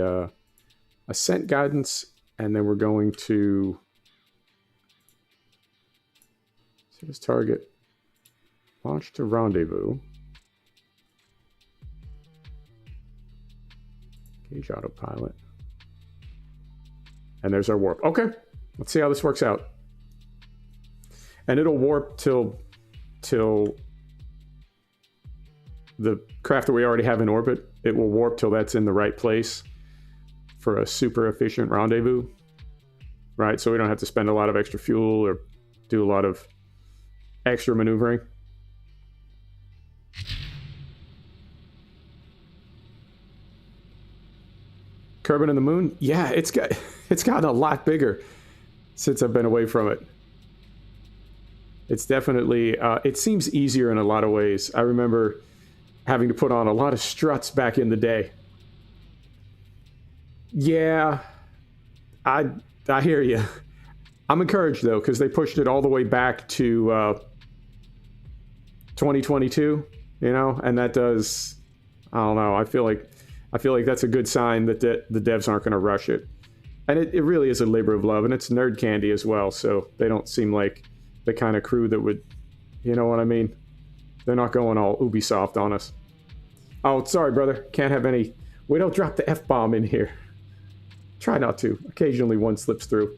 ascent guidance, and then we're going to set this target. Launch to rendezvous. Gauge autopilot. And there's our warp. Okay. Let's see how this works out. And it'll warp till the craft that we already have in orbit. It will warp till that's in the right place for a super efficient rendezvous, right? So we don't have to spend a lot of extra fuel or do a lot of extra maneuvering. Kerbin and the Moon? Yeah, it's gotten a lot bigger since I've been away from it. It's definitely, it seems easier in a lot of ways. I remember having to put on a lot of struts back in the day. Yeah, I hear you. I'm encouraged though, because they pushed it all the way back to 2022, you know, and that does, I don't know, I feel like that's a good sign that the devs aren't going to rush it. And it really is a labor of love, and it's nerd candy as well, so they don't seem like the kind of crew that would, you know what I mean? They're not going all Ubisoft on us. Oh, sorry, brother. Can't have any... We don't drop the F-bomb in here. Try not to. Occasionally one slips through.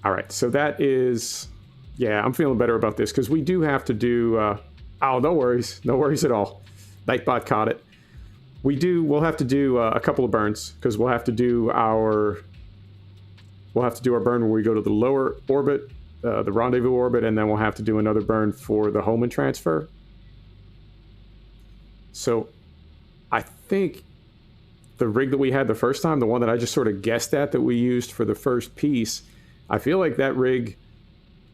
All right, so that is... Yeah, I'm feeling better about this, because we do have to do... Oh, no worries. No worries at all. Nightbot caught it. We'll have to do a couple of burns, because we'll have to do our burn where we go to the lower orbit, the rendezvous orbit, and then we'll have to do another burn for the home and transfer. So I think the rig that we had the first time, the one that I just sort of guessed at that we used for the first piece, I feel like that rig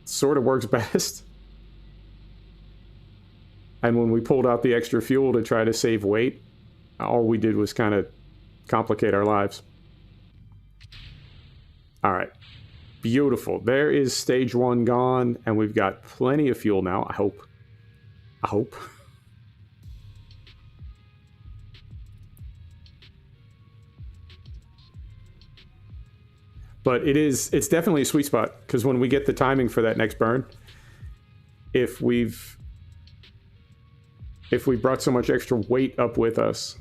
sort of works best. And when we pulled out the extra fuel to try to save weight, all we did was kind of complicate our lives. All right. Beautiful. There is stage 1 gone, and we've got plenty of fuel now, I hope. I hope. But it's definitely a sweet spot, because when we get the timing for that next burn, if we brought so much extra weight up with us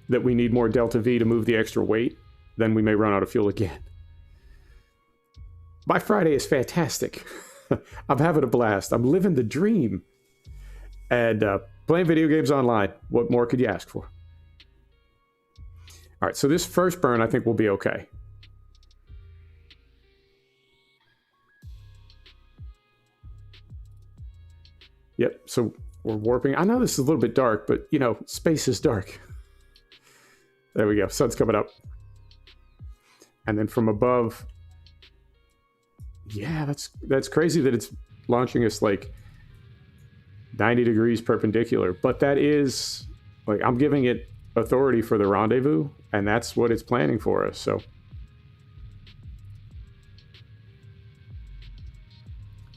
that we need more delta V to move the extra weight, then we may run out of fuel again. My Friday is fantastic. I'm having a blast. I'm living the dream. And playing video games online. What more could you ask for? All right, so this first burn I think will be okay. Yep, so we're warping. I know this is a little bit dark, but, you know, space is dark. There we go. Sun's coming up. And then from above... Yeah, that's crazy that it's launching us, like, 90 degrees perpendicular. But that is... Like, I'm giving it authority for the rendezvous, and that's what it's planning for us, so...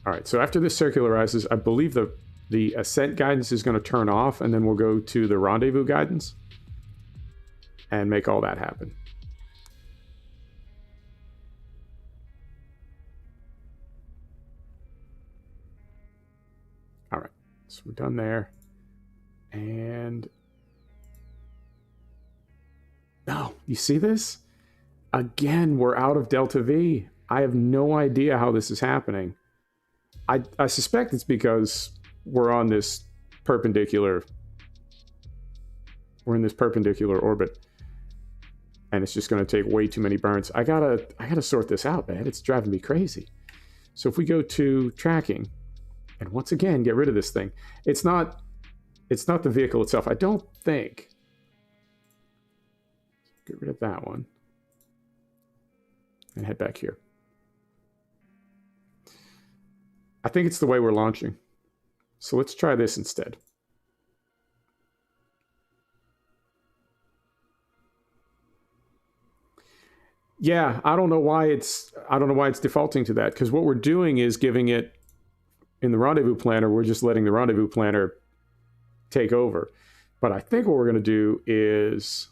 Alright, so after this circularizes, I believe the ascent guidance is going to turn off, and then we'll go to the rendezvous guidance and make all that happen. All right, so we're done there. And... No, you see this? Again, we're out of delta V. I have no idea how this is happening. I suspect it's because we're on this perpendicular... We're in this perpendicular orbit. And it's just going to take way too many burns. I gotta sort this out, man. It's driving me crazy. So if we go to tracking, and once again, get rid of this thing. It's not the vehicle itself, I don't think. Get rid of that one. And head back here. I think it's the way we're launching. So let's try this instead. Yeah, I don't know why it's defaulting to that, because what we're doing is giving it in the rendezvous planner, we're just letting the rendezvous planner take over. But I think what we're going to do is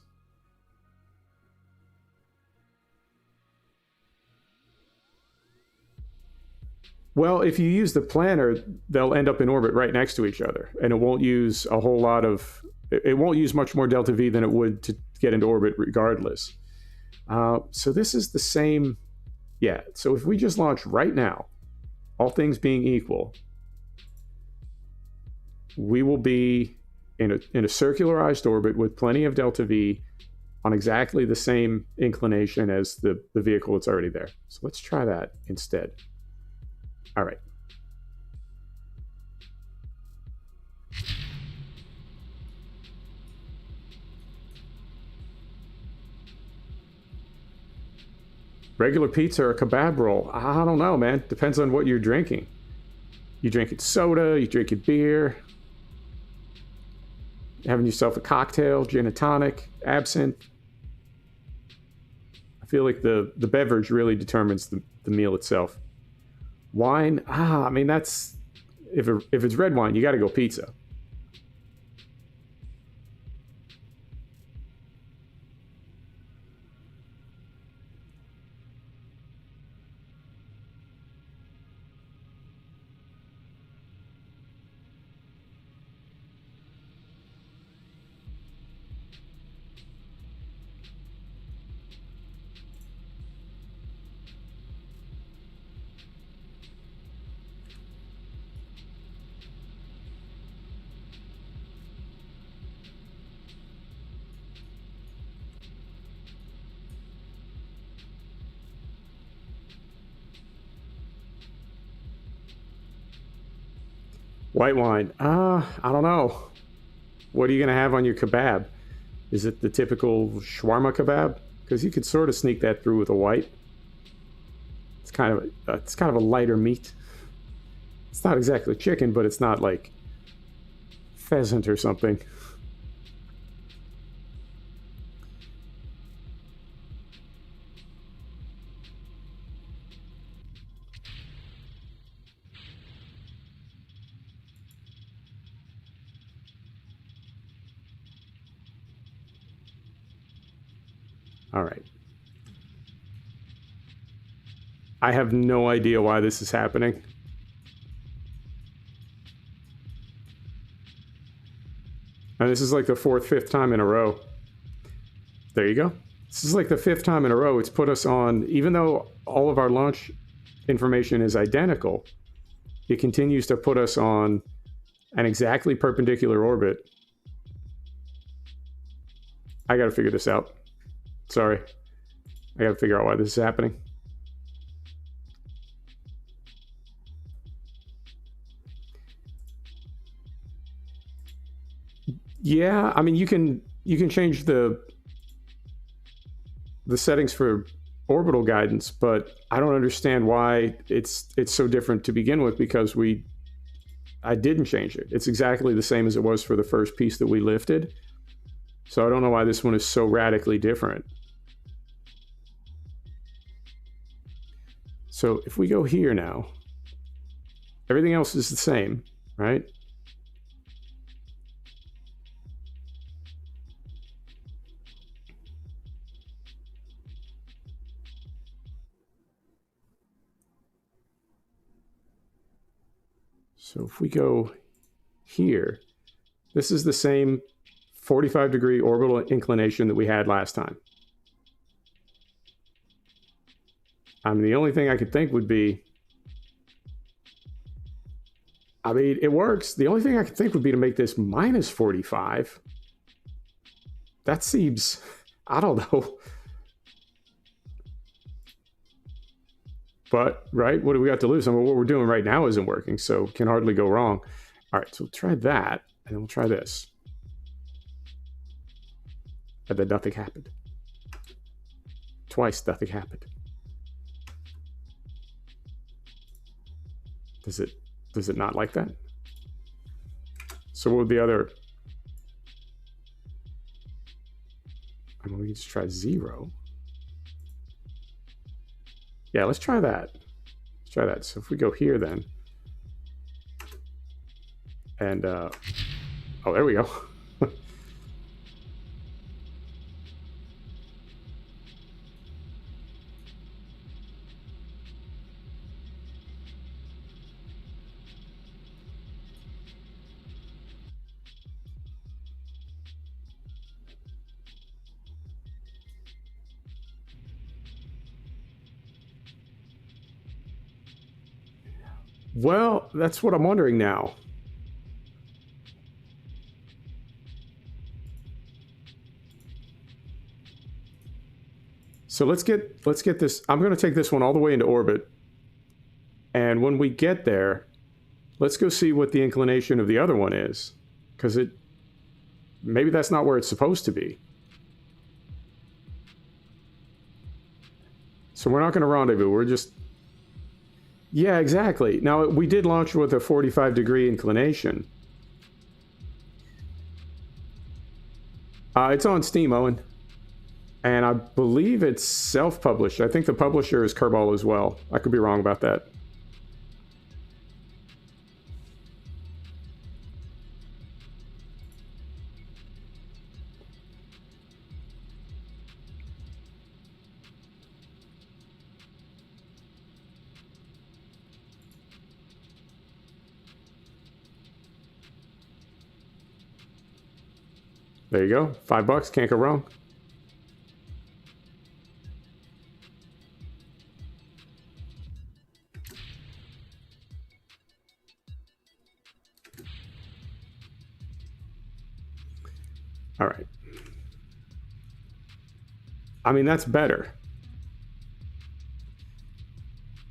well, if you use the planner, they'll end up in orbit right next to each other, and it won't use a whole lot of it won't use much more delta V than it would to get into orbit regardless. So this is the same. Yeah, so if we just launch right now, all things being equal, we will be in a circularized orbit with plenty of delta V on exactly the same inclination as the vehicle that's already there. So let's try that instead. All right. Regular pizza or a kebab roll? I don't know, man. Depends on what you're drinking. You drinking soda, you drinking beer, having yourself a cocktail, gin and tonic, absinthe. I feel like the beverage really determines the meal itself. Wine? I mean, that's... If it's red wine, you got to go pizza. White wine. I don't know. What are you going to have on your kebab? Is it the typical shawarma kebab? Because you could sort of sneak that through with a white. It's kind of a lighter meat. It's not exactly chicken, but it's not like pheasant or something. All right. I have no idea why this is happening. And this is like the fifth time in a row. There you go. This is like the 5th time in a row it's put us on, even though all of our launch information is identical, it continues to put us on an exactly perpendicular orbit. I gotta figure this out. Sorry. I gotta figure out why this is happening. Yeah, I mean, you can change the settings for orbital guidance, but I don't understand why it's so different to begin with, because I didn't change it. It's exactly the same as it was for the first piece that we lifted. So I don't know why this one is so radically different. So if we go here now, everything else is the same, right? So if we go here, this is the same 45-degree orbital inclination that we had last time. I mean, the only thing I could think would be, I mean, it works. The only thing I could think would be to make this minus 45. That seems, I don't know. But, right, what do we got to lose? I mean, what we're doing right now isn't working, so can hardly go wrong. All right, so we'll try that, and then we'll try this. And then nothing happened. Twice, nothing happened. Does it not like that? So what would the other... I mean, we can just try 0. Yeah, let's try that. Let's try that. So if we go here then. And, oh, there we go. Well, that's what I'm wondering now. So let's get this. I'm going to take this one all the way into orbit. And when we get there, let's go see what the inclination of the other one is. Because maybe that's not where it's supposed to be. So we're not going to rendezvous. We're just... Yeah, exactly. Now, we did launch with a 45-degree inclination. It's on Steam, Owen. And I believe it's self-published. I think the publisher is Kerbal as well. I could be wrong about that. There you go. $5, can't go wrong. All right. I mean, that's better.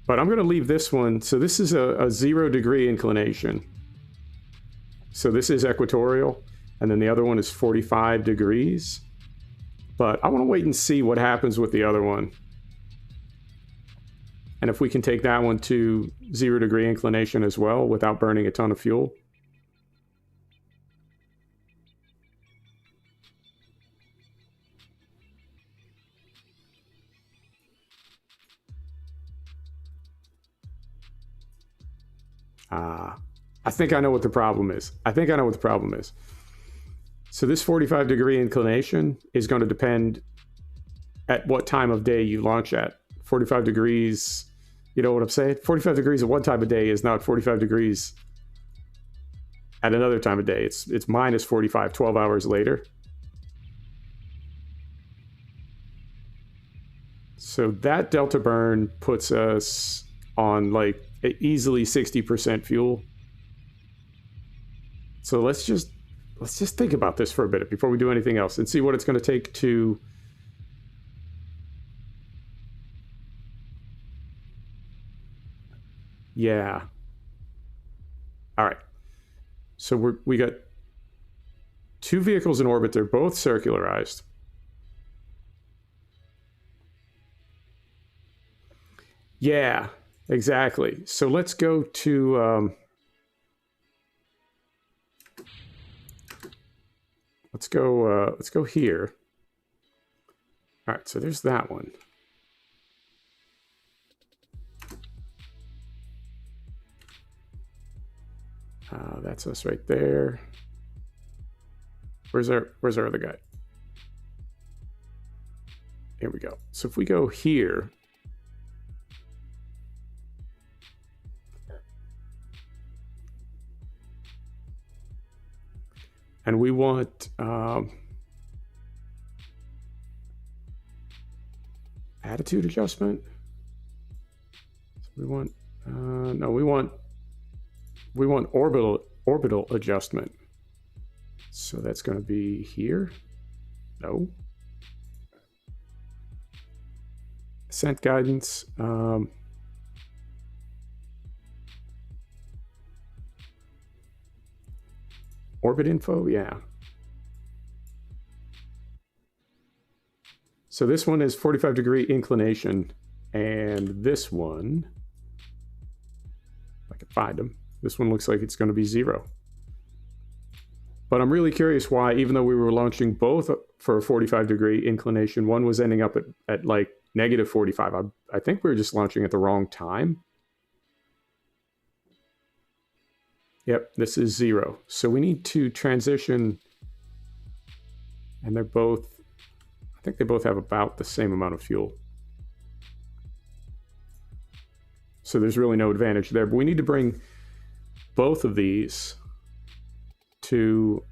But I'm going to leave this one. So this is a 0-degree inclination. So this is equatorial. And then the other one is 45 degrees. But I want to wait and see what happens with the other one. And if we can take that one to 0-degree inclination as well without burning a ton of fuel. I think I know what the problem is. So this 45-degree inclination is going to depend at what time of day you launch at. 45 degrees, you know what I'm saying? 45 degrees at one time of day is not 45 degrees at another time of day. It's minus 45, 12 hours later. So that delta burn puts us on like easily 60% fuel. So let's just think about this for a bit before we do anything else and see what it's going to take to... Yeah. All right. So we got 2 vehicles in orbit. They're both circularized. Yeah, exactly. So let's go to... Let's go here. All right, so there's that one. That's us right there. Where's our other guy? Here we go. So if we go here, and we want attitude adjustment. So we want no, we want orbital adjustment. So that's going to be here. No. Ascent guidance. Orbit info, yeah. So this one is 45-degree inclination, and this one, if I can find them, this one looks like it's going to be 0. But I'm really curious why, even though we were launching both for a 45-degree inclination, one was ending up at like negative 45. I think we were just launching at the wrong time. Yep, this is 0. So we need to transition, and they're both, I think they both have about the same amount of fuel. So there's really no advantage there, but we need to bring both of these to,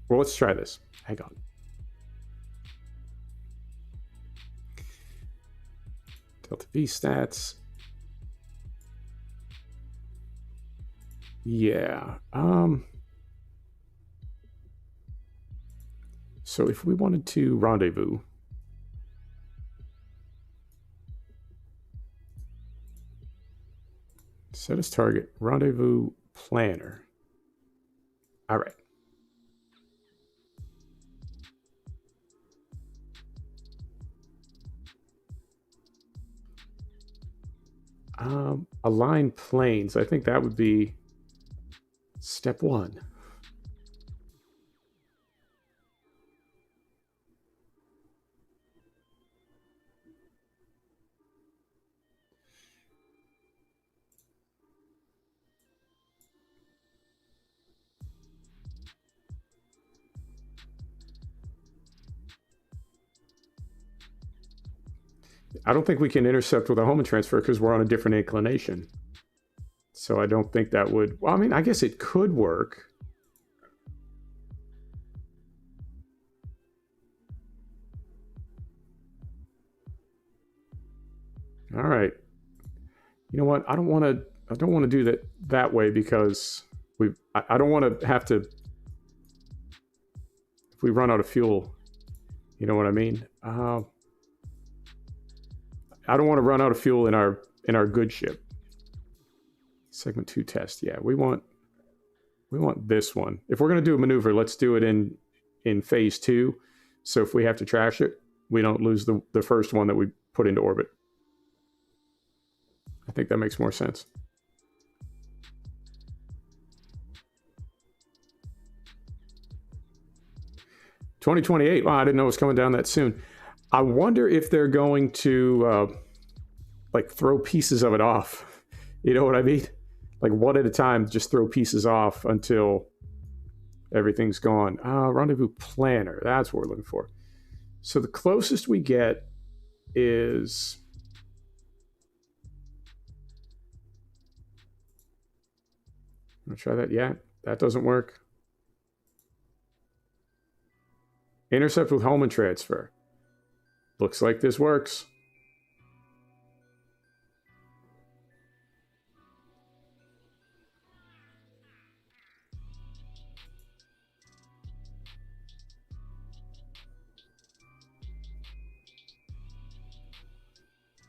well, let's try this. Hang on. Delta V stats. Yeah. So if we wanted to rendezvous, Set as target. Rendezvous planner. All right. Align planes. I think that would be step one. I don't think we can intercept with a Hohmann transfer because we're on a different inclination. So I don't think that would... Well, I mean, I guess it could work. All right. You know what? I don't want to do that way because I don't want to have to... If we run out of fuel, you know what I mean? I don't want to run out of fuel in our good ship. Segment 2 test. Yeah, we want this one. If we're going to do a maneuver, let's do it in phase 2. So if we have to trash it, we don't lose the first one that we put into orbit. I think that makes more sense. $2028. Wow, I didn't know it was coming down that soon. I wonder if they're going to like throw pieces of it off. You know what I mean? Like one at a time, just throw pieces off until everything's gone. Rendezvous planner. That's what we're looking for. So the closest we get is... I'm going to try that. Yeah, that doesn't work. Intercept with Hohmann transfer. Looks like this works.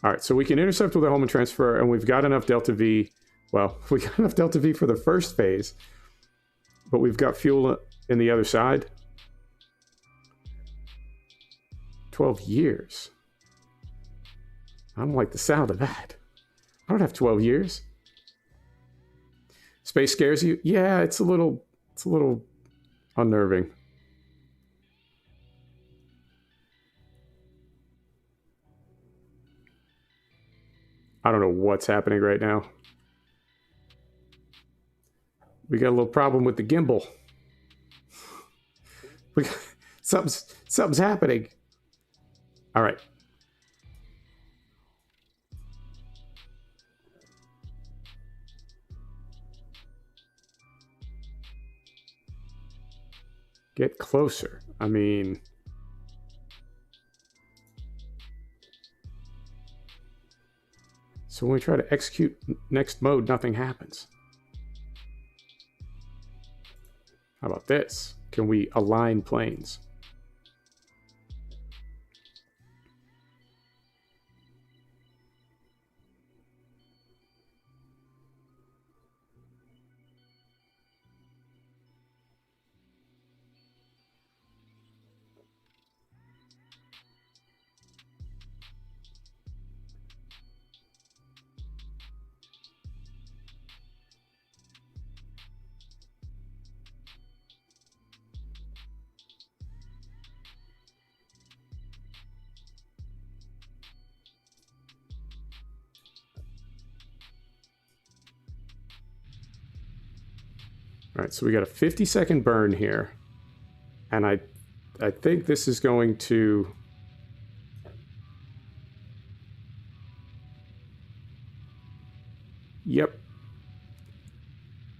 All right, so we can intercept with a Hohmann transfer, and we've got enough delta V. Well, we got enough delta V for the first phase, but we've got fuel in the other side. 12 years. I don't like the sound of that. I don't have 12 years. Space scares you? Yeah, it's a little unnerving. I don't know what's happening right now. We got a little problem with the gimbal. Something's happening. All right. Get closer. I mean... So when we try to execute next mode, nothing happens. How about this? Can we align planes? All right, so we got a 50-second burn here. And I think this is going to... Yep.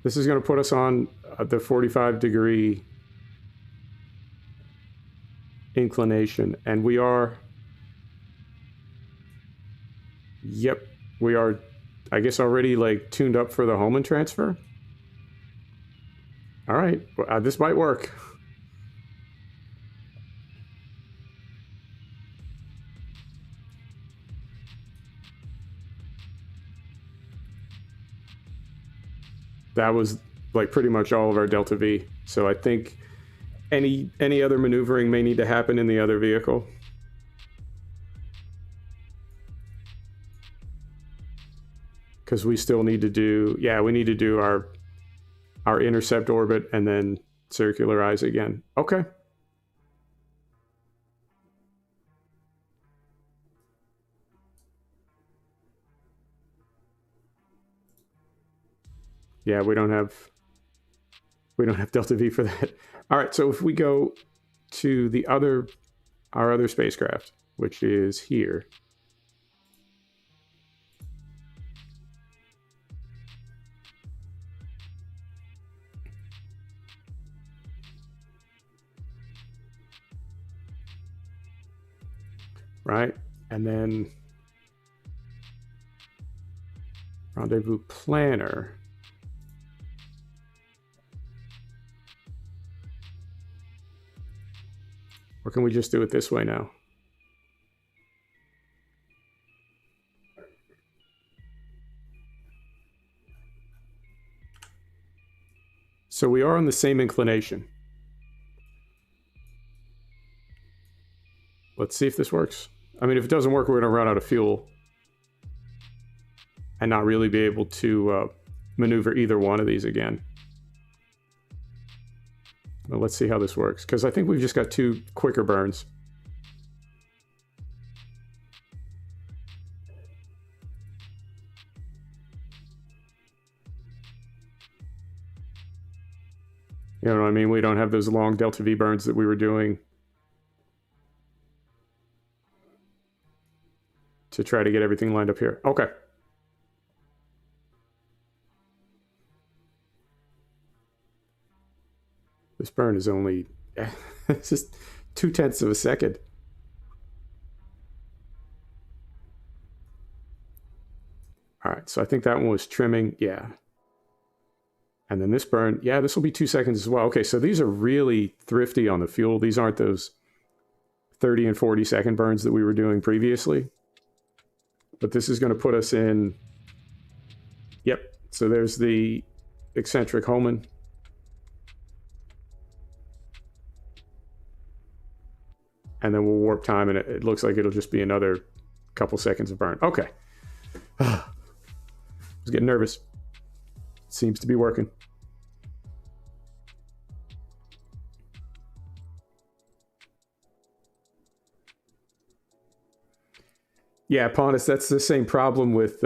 This is going to put us on the 45-degree inclination. And we are... Yep. We are, I guess, already like tuned up for the Hohmann transfer. All right, this might work. that was like pretty much all of our Delta V. So I think any other maneuvering may need to happen in the other vehicle. Because we still need to do, yeah, we need to do our intercept orbit and then circularize again. Okay. Yeah, we don't have Delta V for that. All right, so if we go to our other spacecraft, which is here. Right? And then rendezvous planner. Or can we just do it this way now? So we are on the same inclination. Let's see if this works. I mean, if it doesn't work, we're going to run out of fuel and not really be able to maneuver either one of these again. Well, let's see how this works, because I think we've just got 2 quicker burns. You know what I mean? We don't have those long Delta V burns that we were doing to try to get everything lined up here. Okay. This burn is only, it's just 0.2 of a second. All right, so I think that one was trimming, yeah. And then this burn, yeah, this will be 2 seconds as well. Okay, so these are really thrifty on the fuel. These aren't those 30 and 40 second burns that we were doing previously. But this is going to put us in, yep, so there's the eccentric Hohmann. And then we'll warp time, and it looks like it'll just be another couple seconds of burn. Okay. I was getting nervous. Seems to be working. Yeah, Pontus, that's the same problem with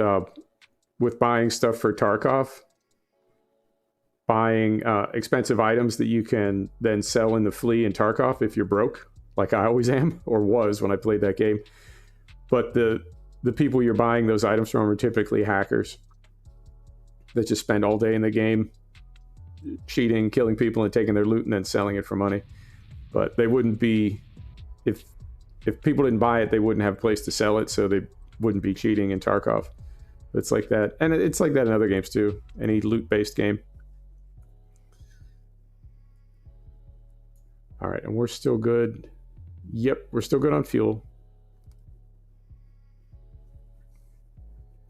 buying stuff for Tarkov. Buying expensive items that you can then sell in the flea in Tarkov if you're broke, like I always am, or was when I played that game. But the people you're buying those items from are typically hackers that just spend all day in the game cheating, killing people, and taking their loot and then selling it for money. But they wouldn't be, if people didn't buy it, they wouldn't have a place to sell it, so they wouldn't be cheating in Tarkov. It's like that. And it's like that in other games too, any loot-based game. All right, and we're still good. Yep, we're still good on fuel.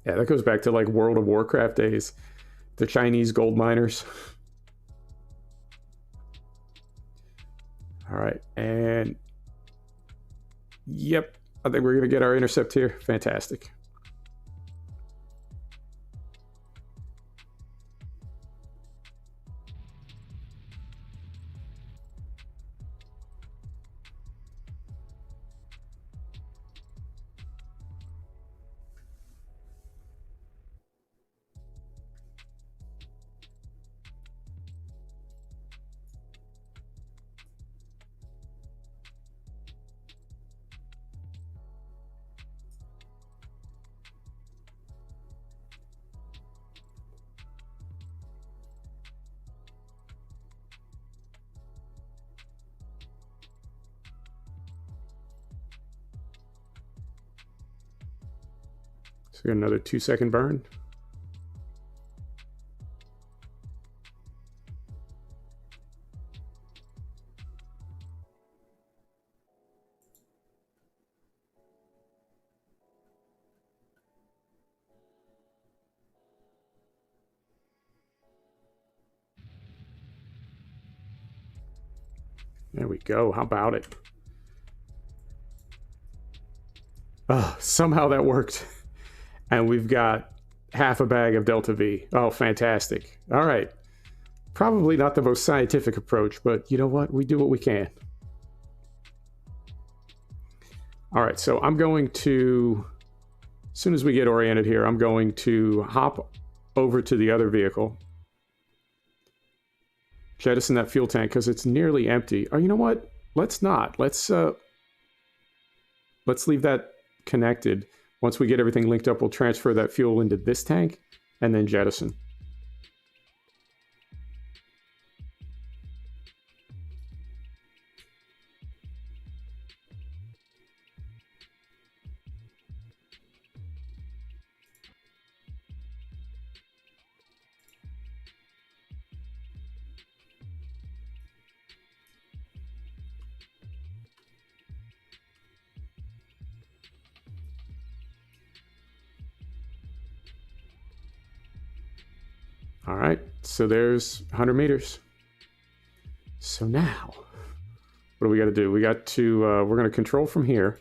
Yeah, that goes back to like World of Warcraft days. The Chinese gold miners. All right, and yep, I think we're going to get our intercept here. Fantastic. So we got another 2-second burn. There we go. How about it? Oh, somehow that worked. And we've got half a bag of Delta V. Oh, fantastic. All right. Probably not the most scientific approach, but you know what? We do what we can. All right, so I'm going to, as soon as we get oriented here, I'm going to hop over to the other vehicle. Jettison that fuel tank because it's nearly empty. Oh, you know what? Let's not. Let's leave that connected. Once we get everything linked up, we'll transfer that fuel into this tank and then jettison. All right, so there's 100 meters. So now, what do we got to do? We got to, we're going to control from here.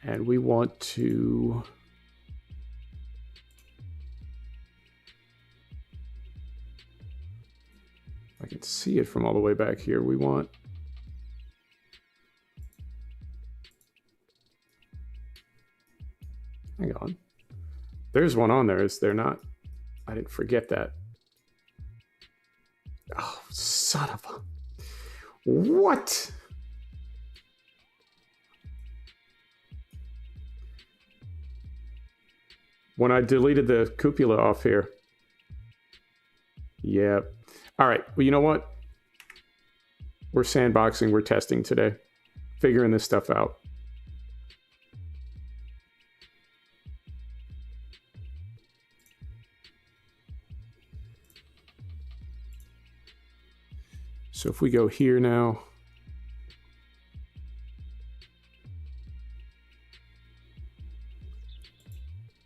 And we want to... I can see it from all the way back here. We want... Hang on. There's one on there, is there not? I didn't forget that. Oh, son of a... What? When I deleted the cupola off here. Yep. All right, well, you know what? We're sandboxing, we're testing today. Figuring this stuff out. So if we go here now,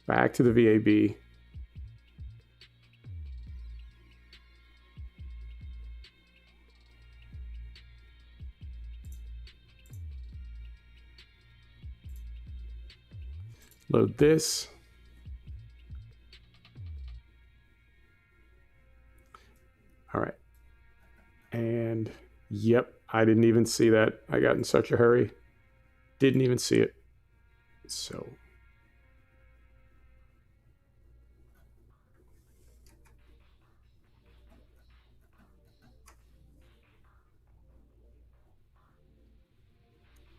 back to the VAB. Load this. All right. And yep, I didn't even see that. I got in such a hurry. Didn't even see it. So.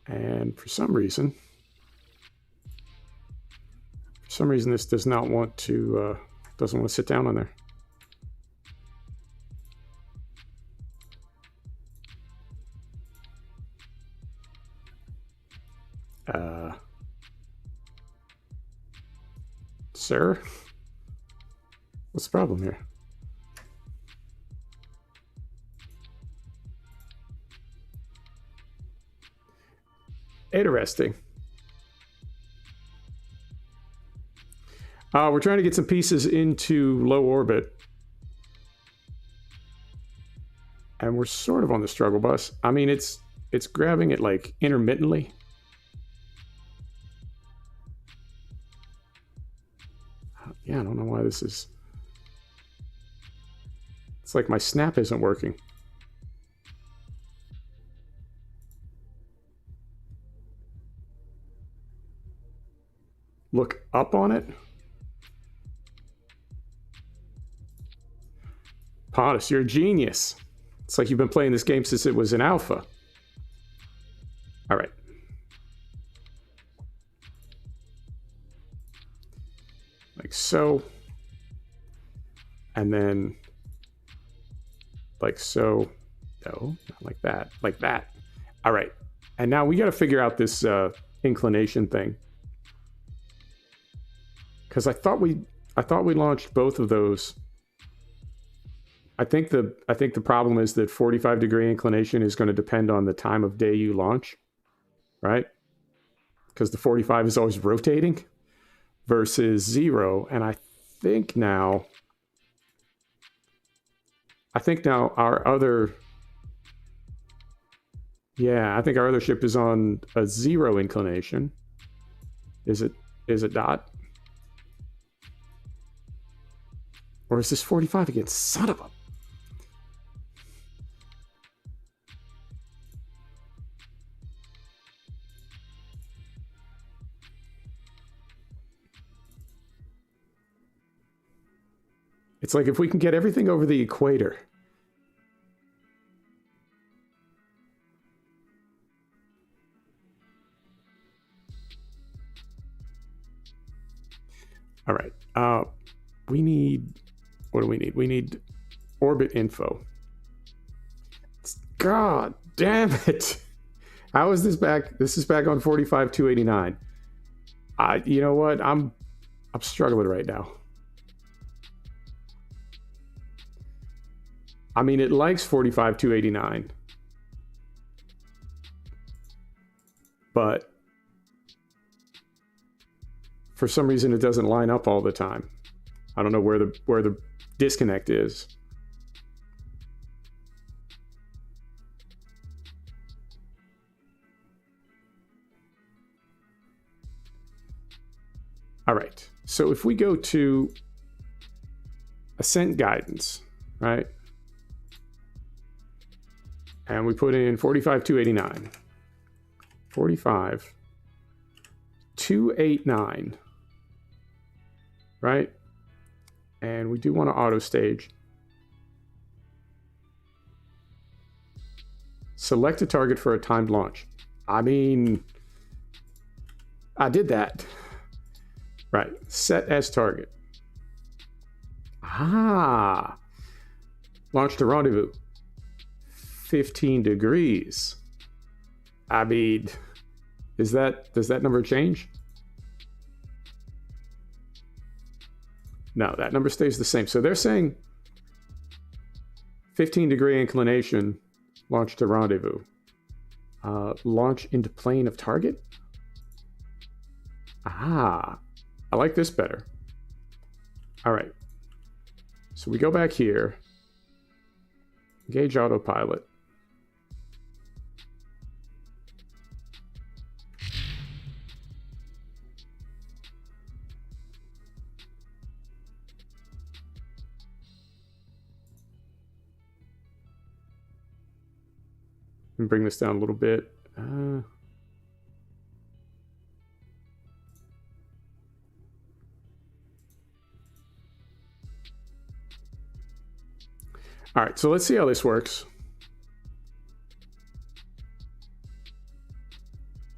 And for some reason this does not want to, doesn't want to sit down on there. Sir? What's the problem here? Interesting. We're trying to get some pieces into low orbit. And we're sort of on the struggle bus. I mean, it's grabbing it like intermittently. Yeah, I don't know why this is... It's like my snap isn't working. Look up on it. Pontus, you're a genius. It's like you've been playing this game since it was in alpha. All right. Like so. And then like so. No, not like that. Like that. All right. And now we got to figure out this inclination thing. Because I thought we launched both of those. I think the problem is that 45-degree inclination is going to depend on the time of day you launch, right? Because the 45 is always rotating versus 0. And I think now I think now our other... Yeah, I think our other ship is on a 0 inclination. Is it dot? Or is this 45 again? Son of a... It's like if we can get everything over the equator. All right. We need... What do we need? We need orbit info. God damn it. How is this back? This is back on 45,289. You know what? I'm struggling right now. I mean, it likes 45,289. But for some reason it doesn't line up all the time. I don't know where the disconnect is. All right. So if we go to ascent guidance, right? And we put in 45,289. 45,289. Right? And we do want to auto stage. Select a target for a timed launch. I mean, I did that. Right. Set as target. Ah. Launch to rendezvous. 15 degrees. I mean, does that number change? No, that number stays the same. So they're saying 15-degree inclination, launch to rendezvous. Launch into plane of target? Ah, I like this better. All right. So we go back here. Engage autopilot. And bring this down a little bit. All right, so let's see how this works.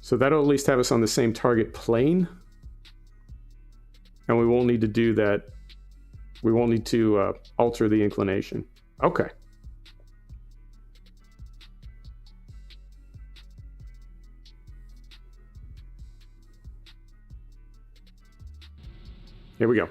So that'll at least have us on the same target plane. And we won't need to do that. We won't need to alter the inclination. Okay. Here we go.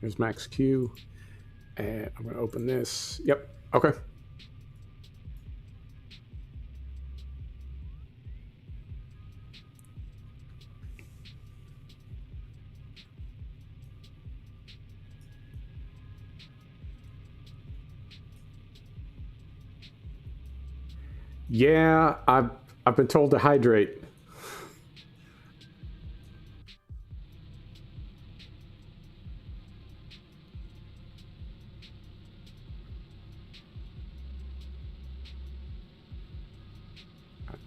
Here's max Q. And I'm going to open this. Yep. Okay. Yeah, I've been told to hydrate.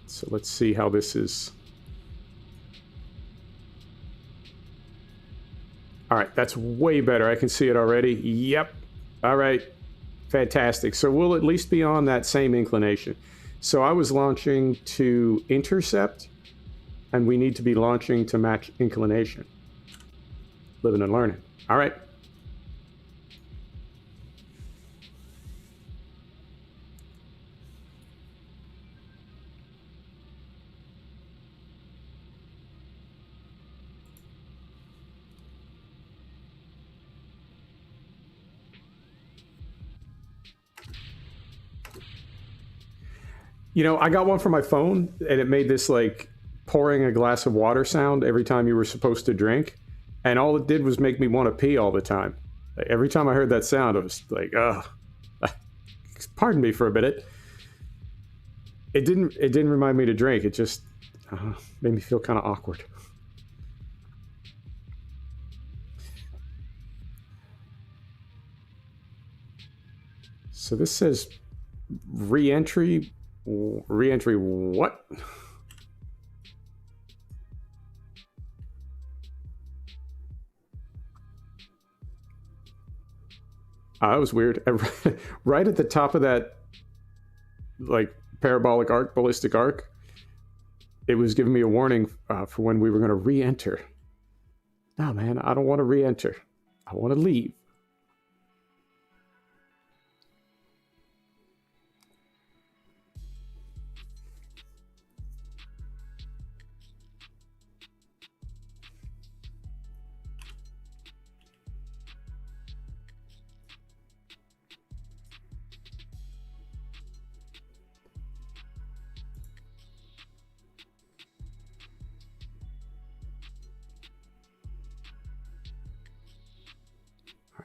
So let's see how this is. All right, that's way better. I can see it already. Yep. All right. Fantastic. So we'll at least be on that same inclination. So I was launching to intercept, and we need to be launching to match inclination. Living and learning. All right. You know, I got one for my phone, and it made this like pouring a glass of water sound every time you were supposed to drink, and all it did was make me want to pee all the time. Like, every time I heard that sound, I was like, ugh. Pardon me for a minute. It didn't remind me to drink. It just made me feel kind of awkward. So this says re-entry. Re-entry what? That was weird. Right at the top of that, like, parabolic arc, ballistic arc, it was giving me a warning for when we were going to re-enter. No, man, I don't want to re-enter. I want to leave.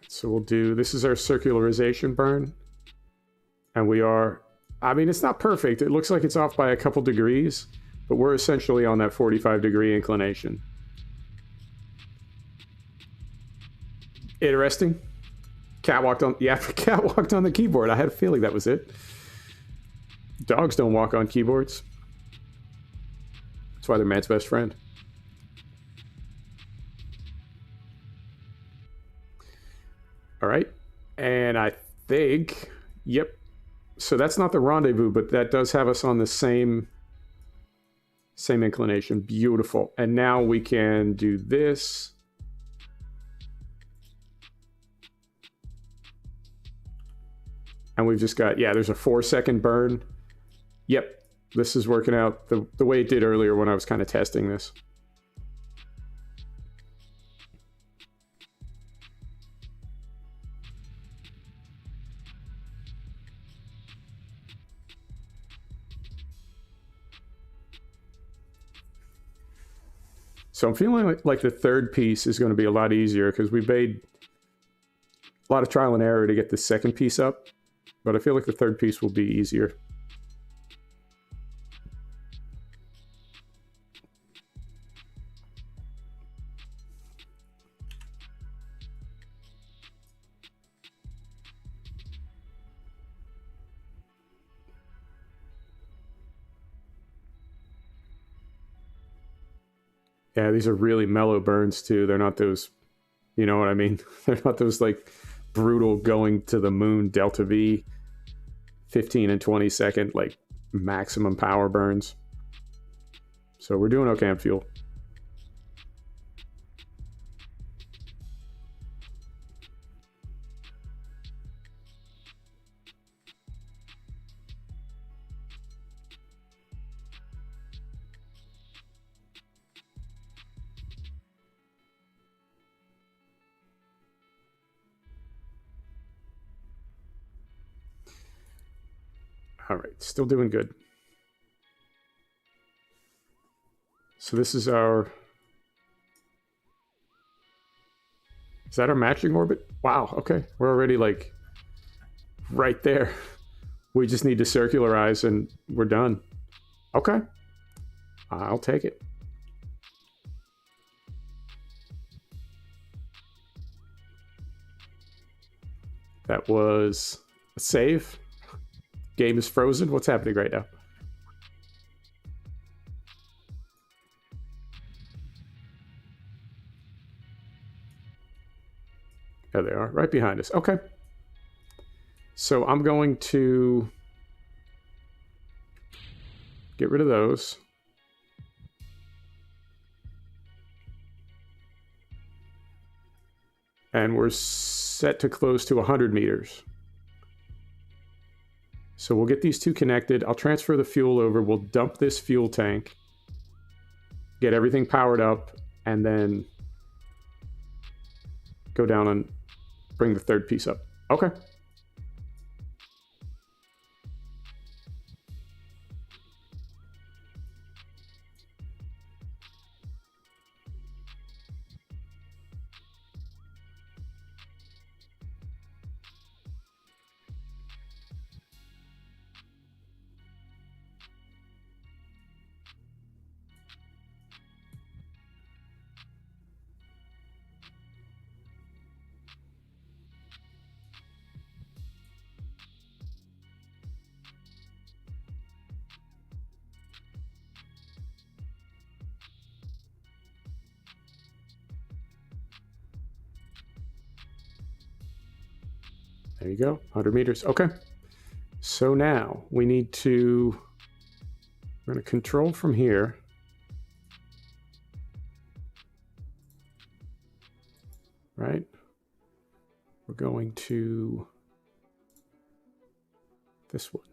So we'll do, this is our circularization burn. And we are, I mean, it's not perfect. It looks like it's off by a couple degrees, but we're essentially on that 45-degree inclination. Interesting. Cat walked on, yeah, cat walked on the keyboard. I had a feeling that was it. Dogs don't walk on keyboards. That's why they're man's best friend. All right. And I think, yep. So that's not the rendezvous, but that does have us on the same inclination. Beautiful. And now we can do this. And we've just got, yeah, there's a 4-second burn. Yep. This is working out the way it did earlier when I was kind of testing this. So I'm feeling like the third piece is going to be a lot easier because we made a lot of trial and error to get the second piece up, but I feel like the third piece will be easier. Yeah, these are really mellow burns too. They're not those, you know what I mean? They're not those like brutal going to the moon delta V 15 and 20 second like maximum power burns. So we're doing okay on fuel. All right, still doing good. So this is our, is that our matching orbit? Wow, okay. We're already like right there. We just need to circularize and we're done. Okay, I'll take it. That was a save. Game is frozen. What's happening right now? There they are, right behind us. Okay. So I'm going to get rid of those. And we're set to close to 100 meters. So we'll get these two connected. I'll transfer the fuel over. We'll dump this fuel tank, get everything powered up, and then go down and bring the third piece up. Okay. There you go, 100 meters. Okay. So now we need to, we're going to control from here. Right? We're going to this one.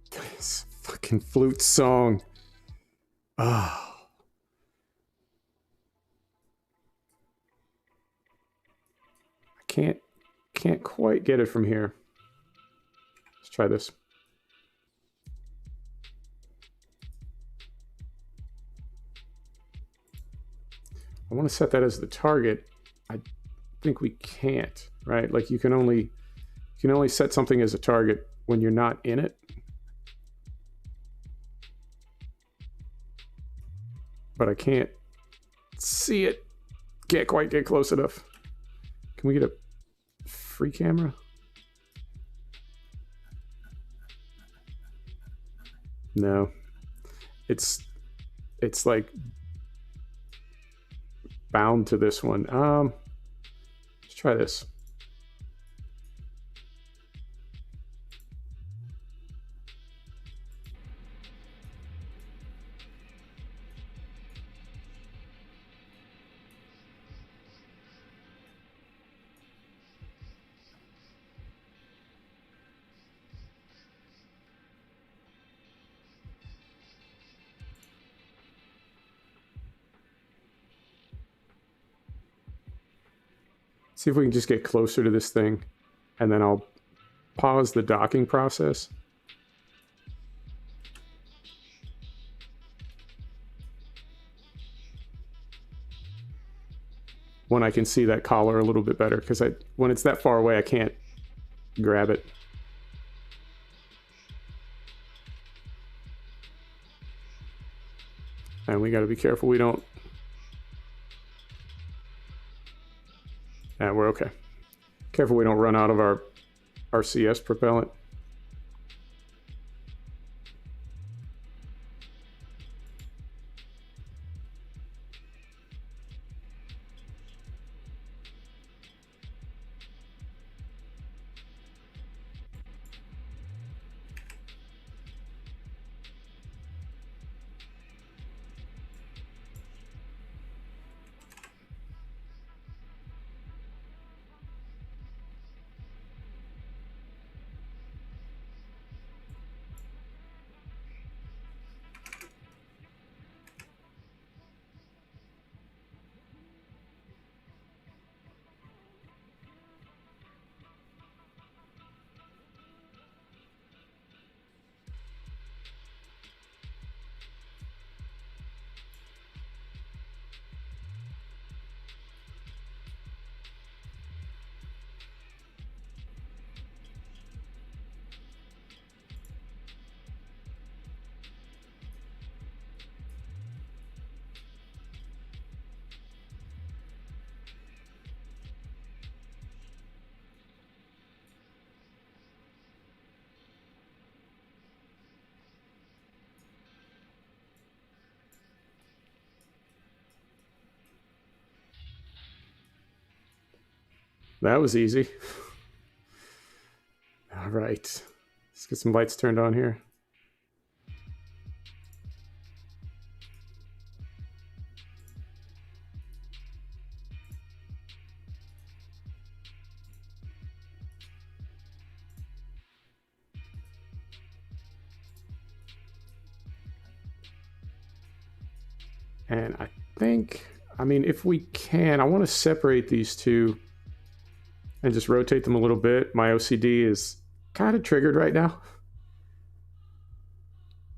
This fucking flute song. Oh. I can't quite get it from here. Let's try this. I want to set that as the target. I think we can't, right? Like you can only set something as a target when you're not in it. But I can't see it. Can't quite get close enough. Can we get a free camera? No. It's like bound to this one. Let's try this. See if we can just get closer to this thing, and then I'll pause the docking process. When I can see that collar a little bit better, because when it's that far away, I can't grab it. And we got to be careful we don't. Yeah, we're okay. Careful we don't run out of our RCS propellant. That was easy. All right. Let's get some lights turned on here. And I think, I mean, if we can, I want to separate these two and just rotate them a little bit. My OCD is kind of triggered right now.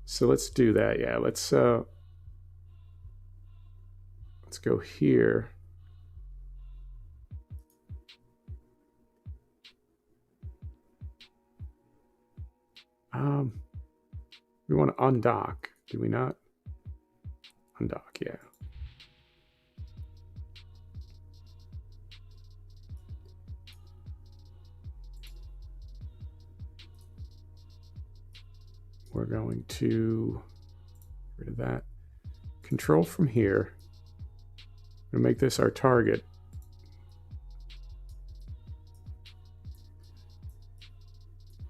So let's do that. Yeah, let's go here. We want to undock, do we not? Undock, yeah. We're going to get rid of that. control from here. I'm gonna make this our target.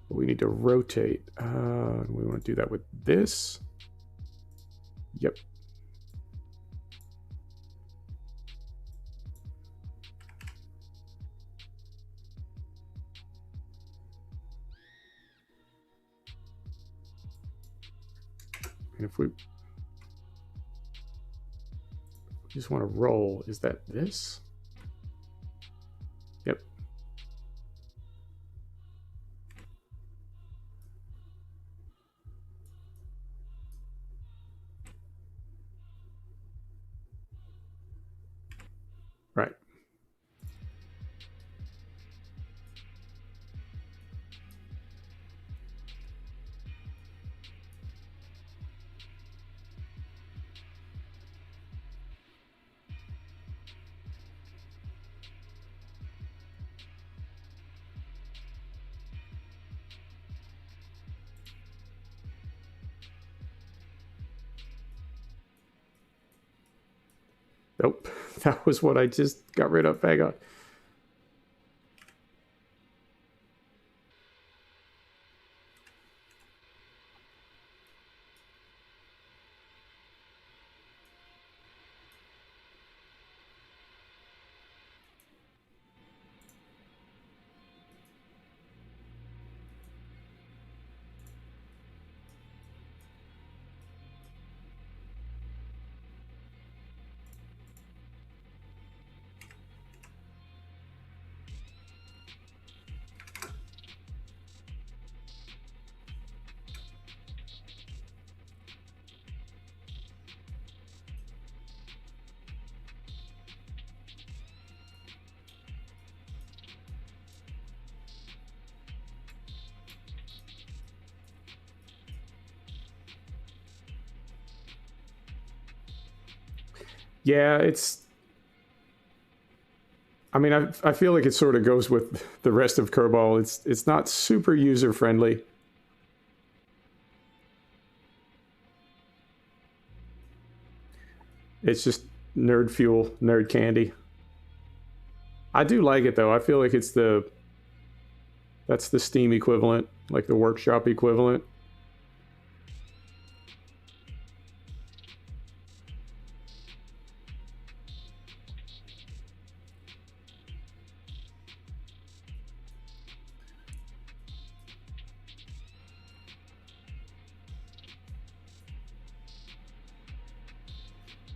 But we need to rotate. We want to do that with this. Yep. And if we just want to roll, is that this? Yep. Right. Nope, that was what I just got rid of. Hang on. Yeah, it's... I mean, I feel like it sort of goes with the rest of Kerbal. It's not super user-friendly. It's just nerd fuel, nerd candy. I do like it, though. I feel like it's the... That's the Steam equivalent, like the workshop equivalent.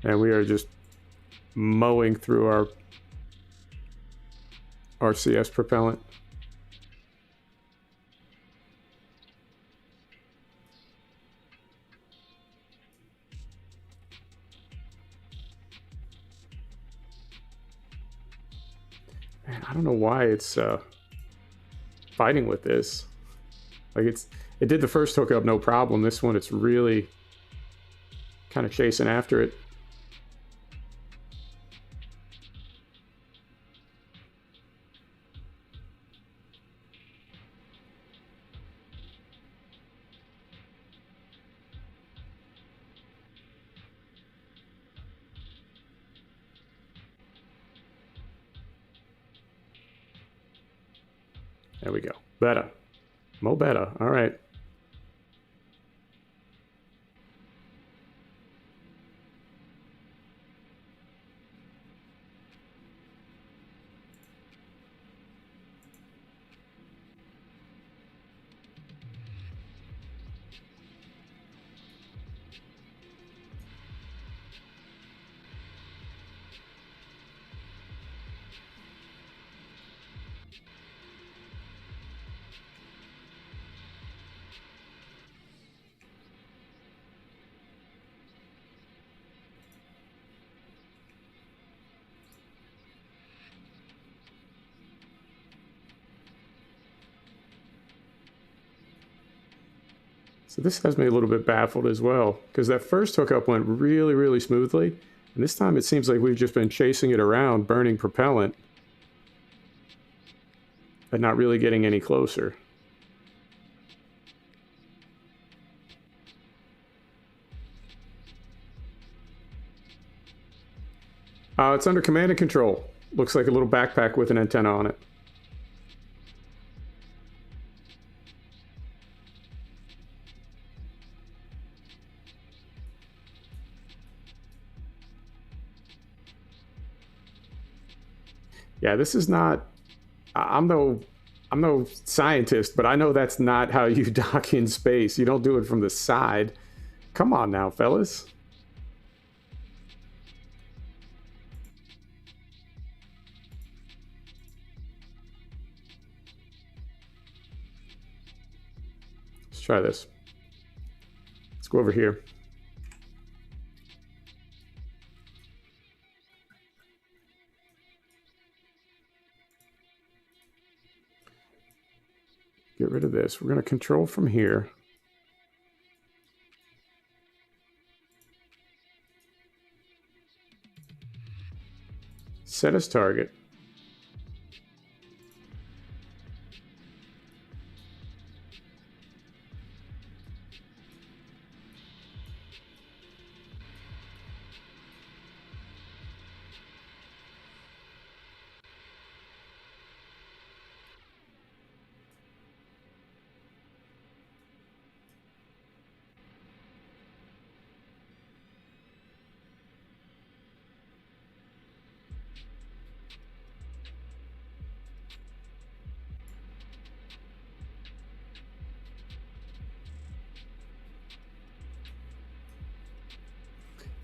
And we are just mowing through our RCS propellant. Man, I don't know why it's fighting with this. Like it did the first hookup no problem. This one it's really kind of chasing after it. There we go. Better. Mo better. All right. So this has me a little bit baffled as well, because that first hookup went really, really smoothly. And this time it seems like we've just been chasing it around, burning propellant, and not really getting any closer. It's under command and control. Looks like a little backpack with an antenna on it. Yeah, this is not... I'm no scientist, but I know that's not how you dock in space. You don't do it from the side. Come on now, fellas. Let's try this. Let's go over here. Get rid of this. We're going to control from here. Set as target.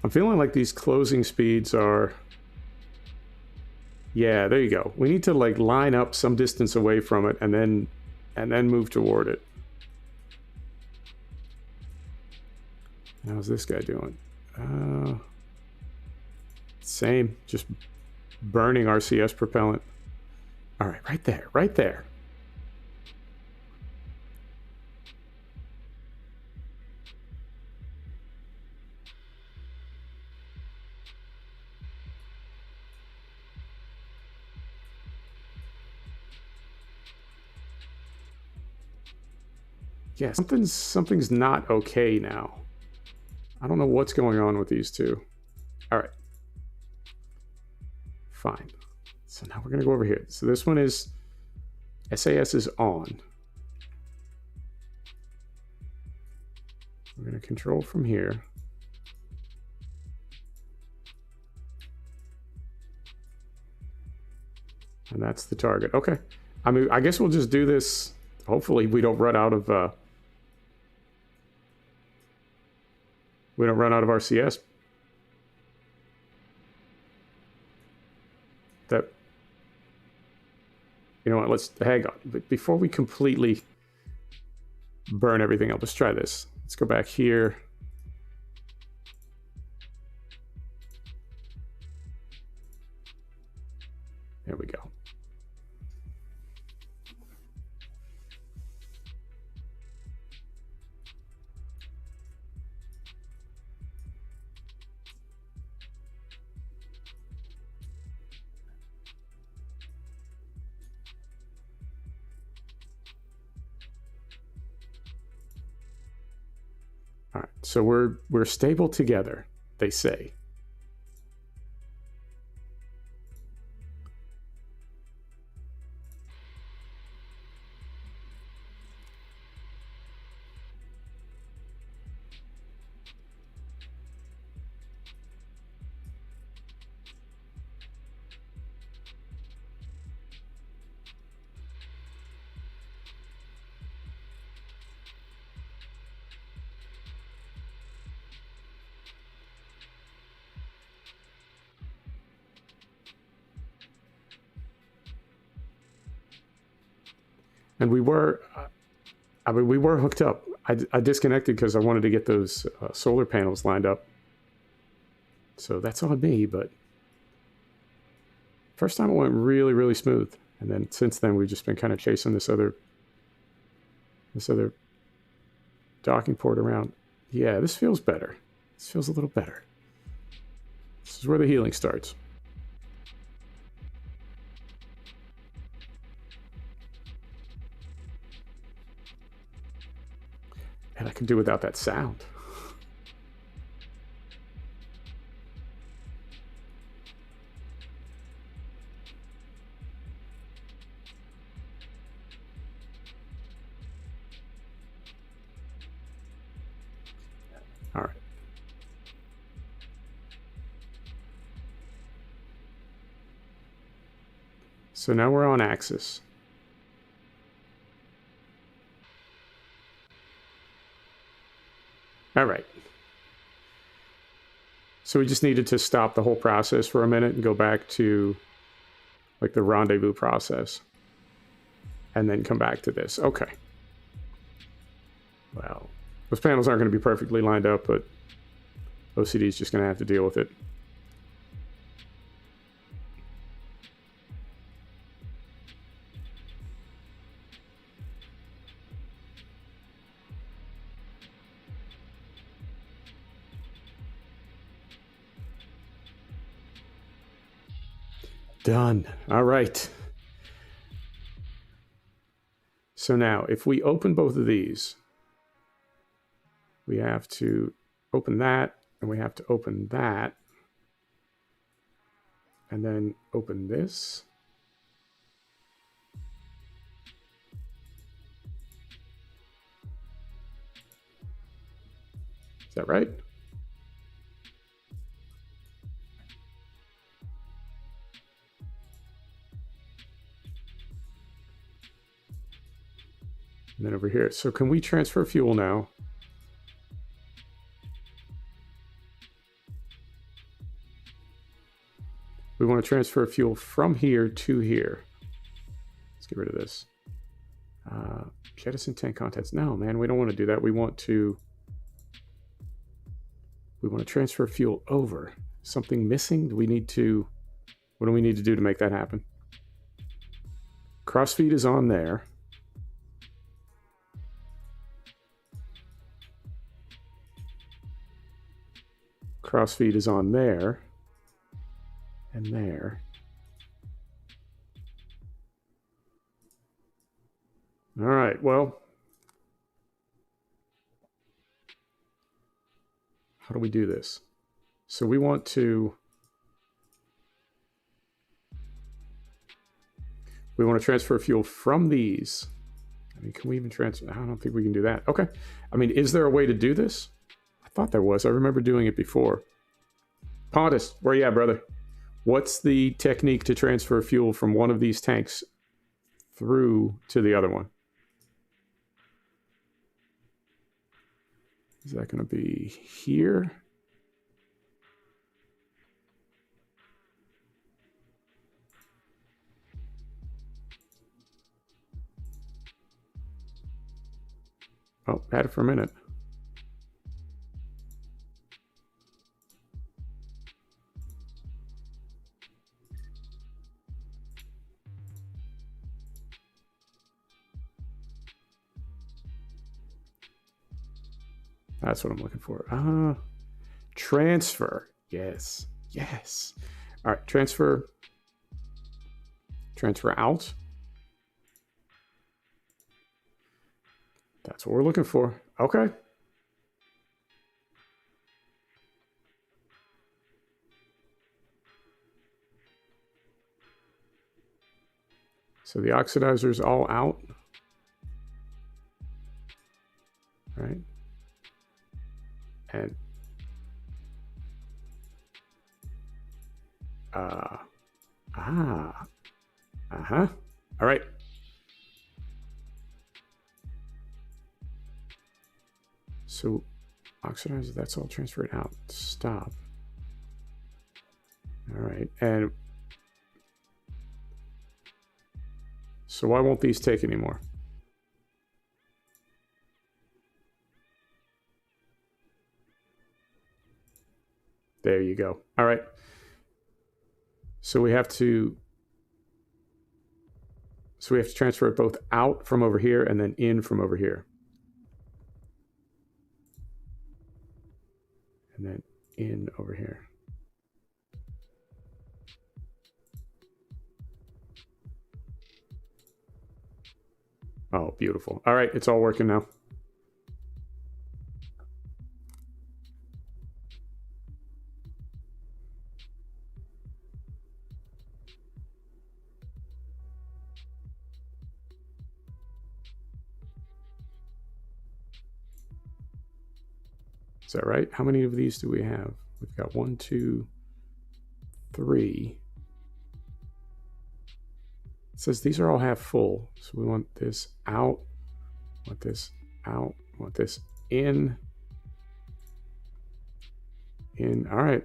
I'm feeling like these closing speeds are... Yeah, there you go. We need to like line up some distance away from it and then move toward it. How's this guy doing? Same, just burning RCS propellant. All right, right there, right there. Yeah, something's not okay now. I don't know what's going on with these two. All right. Fine. So now we're going to go over here. So this one is... SAS is on. We're going to control from here. And that's the target. Okay. I mean, I guess we'll just do this. Hopefully we don't run out of... we don't run out of RCS. That... You know what? Let's... Hang on. But before we completely burn everything up, let's try this. Let's go back here. There we go. All right, so we're stable together, they say. And we were, I mean, we were hooked up. I disconnected because I wanted to get those solar panels lined up. So that's on me, but first time it went really, really smooth. And then since then, we've just been kind of chasing this other docking port around. Yeah, this feels better. This feels a little better. This is where the healing starts. And I can do without that sound. So now we're on axis. All right. So we just needed to stop the whole process for a minute and go back to like the rendezvous process. And then come back to this. Okay. Well, those panels aren't going to be perfectly lined up, but OCD is just going to have to deal with it. Done. All right. So now, if we open both of these, we have to open that, and we have to open that, and then open this. Is that right? And then over here. So can we transfer fuel now? We want to transfer fuel from here to here. Let's get rid of this. Jettison tank contents. No, man, we don't want to do that. We want to transfer fuel over. Something missing? Do we need to, what do we need to do to make that happen? Crossfeed is on there. Crossfeed is on there. And there. All right, well, how do we do this? So we want to transfer fuel from these. I mean, can we even transfer? I don't think we can do that. Okay. I mean, is there a way to do this? I thought there was. I remember doing it before. Pontus, where you at, brother? What's the technique to transfer fuel from one of these tanks through to the other one? Is that going to be here? Oh, had it for a minute. That's what I'm looking for. Transfer. Yes. Yes. All right. Transfer. Transfer out. That's what we're looking for. Okay. So the oxidizer's all out. Right. And all right. So oxidizer, that's all transferred out. Stop. All right. And so why won't these take anymore? There you go. All right. So we have to transfer it both out from over here and then in from over here. And then in over here. Oh, beautiful. All right, it's all working now. Is that right? How many of these do we have? We've got 1, 2, 3. says these are all half full. So we want this out, want this out, want this in. All right.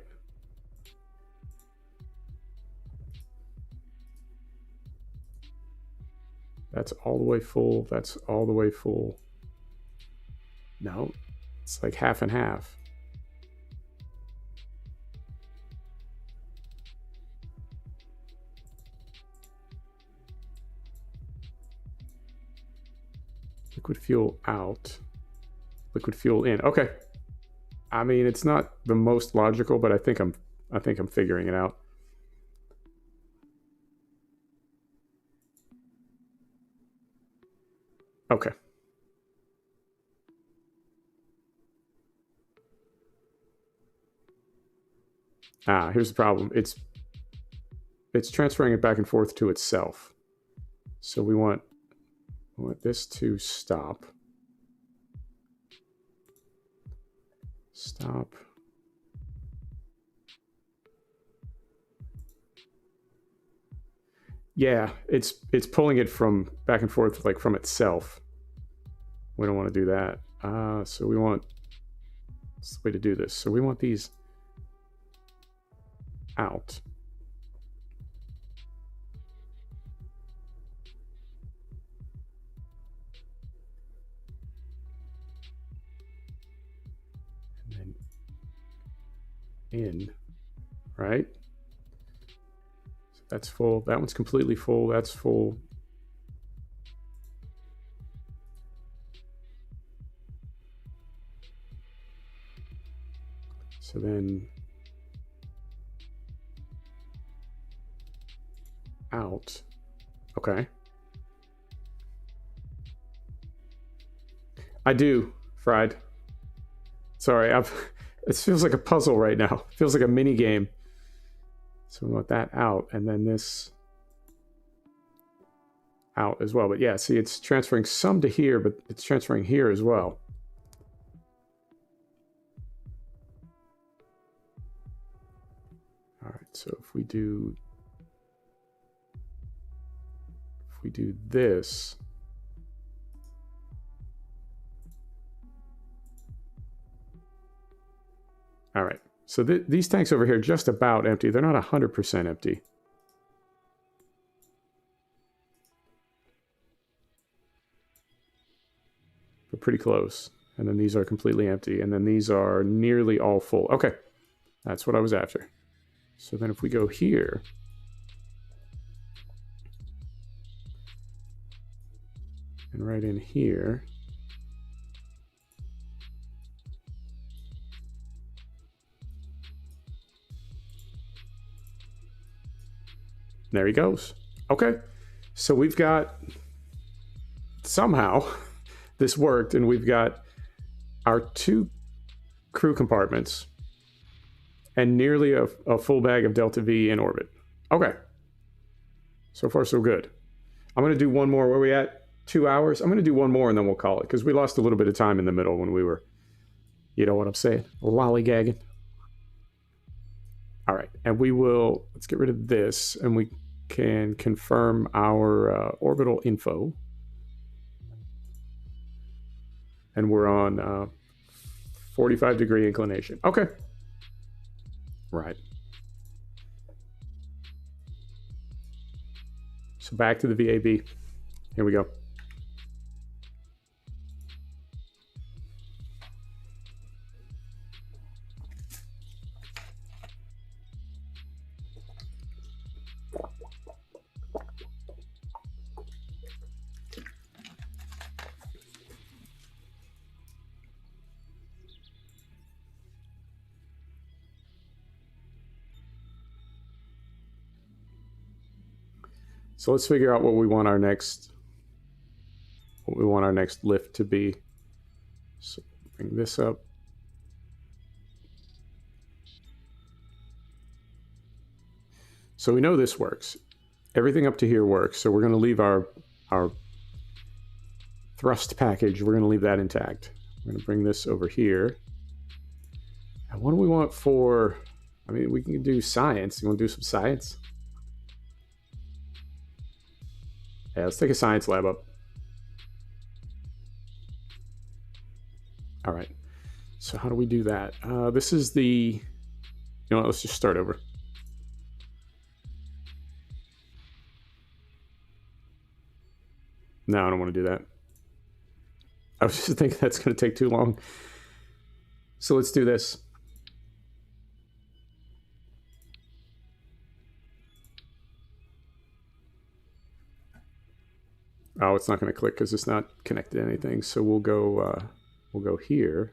That's all the way full. That's all the way full. No, it's like half and half. Liquid fuel out, liquid fuel in. Okay. I mean, it's not the most logical, but I think I'm figuring it out. Okay. Here's the problem. It's transferring it back and forth to itself. So we want this to stop. Stop. Yeah, it's pulling it from back and forth like from itself. We don't want to do that. So we want, that's the way to do this. So we want these out. And then in, right? So that's full. That one's completely full. That's full. So then out. Okay. I do, Fried. Sorry, it feels like a puzzle right now. It feels like a mini game. So we want that out, and then this out as well. But yeah, see, it's transferring some to here, but it's transferring here as well. All right, so if we do this, all right, so these tanks over here are just about empty. They're not 100% empty. But pretty close. And then these are completely empty. And then these are nearly all full. Okay, that's what I was after. So then if we go here, and right in here, there he goes. Okay, so we've got, somehow this worked, and we've got our 2 crew compartments and nearly a full bag of Delta V in orbit. Okay, so far so good. I'm going to do one more. Where are we at? 2 hours? I'm going to do one more and then we'll call it, because we lost a little bit of time in the middle when we were, you know what I'm saying, lollygagging. All right, and we will, let's get rid of this, and we can confirm our orbital info. And we're on 45-degree inclination. Okay. Right. So back to the VAB. Here we go. So let's figure out what we want our next lift to be. So bring this up. So we know this works. Everything up to here works. So we're going to leave our thrust package. We're going to leave that intact. We're going to bring this over here. And what do we want for, I mean, we can do science. You want to do some science? Yeah, let's take a science lab up. All right. So how do we do that? This is the... You know what? Let's just start over. No, I don't want to do that. I was just thinking that's going to take too long. So let's do this. Oh, it's not going to click because it's not connected to anything. So we'll go here.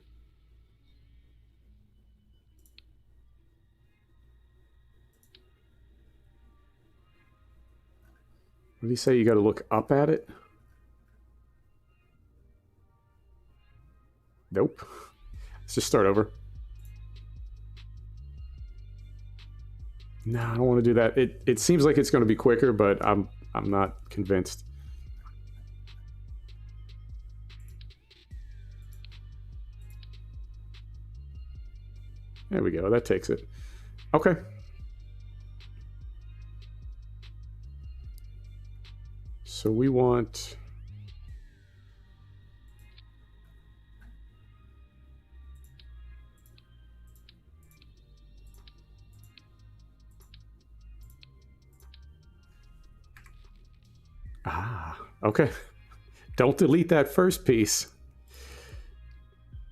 What did he say? You got to look up at it? Nope. Let's just start over. No, I don't want to do that. It seems like it's going to be quicker, but I'm not convinced. There we go. That takes it. Okay. So we want... Ah, okay. Don't delete that first piece.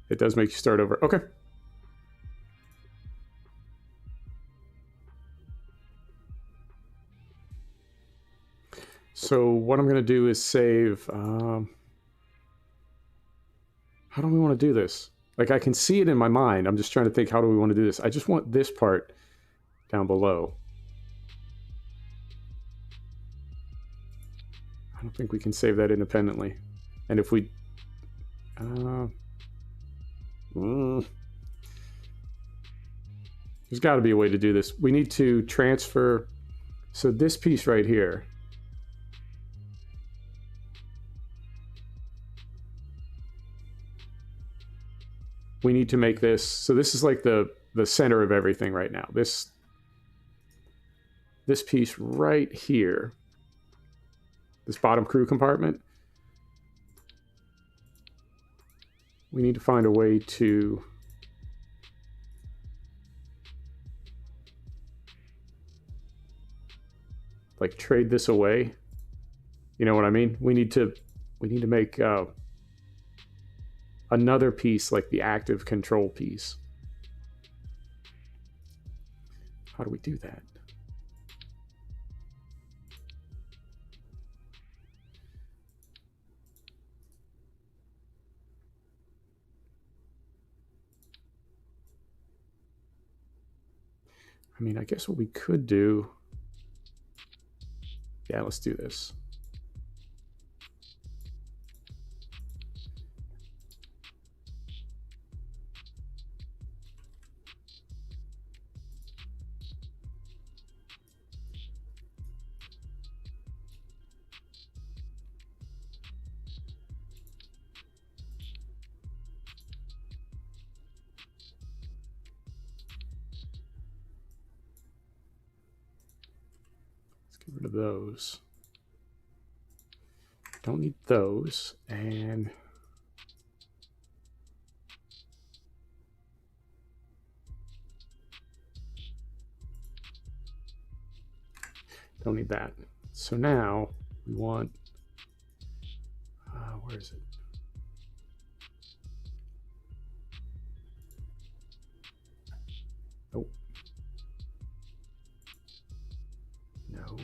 It does make you start over. Okay. So what I'm going to do is save... how do we want to do this? Like, I can see it in my mind. I'm just trying to think, how do we want to do this? I just want this part down below. I don't think we can save that independently. And if we... there's got to be a way to do this. We need to transfer... So this piece right here... We need to make this... So this is like the center of everything right now. This piece right here, this bottom crew compartment, we need to find a way to... like trade this away. You know what I mean? We need to make another piece, like the active control piece. How do we do that? I mean, I guess what we could do... Yeah, let's do this. Get rid of those. Don't need those. And don't need that. So now we want... where is it? Nope. No.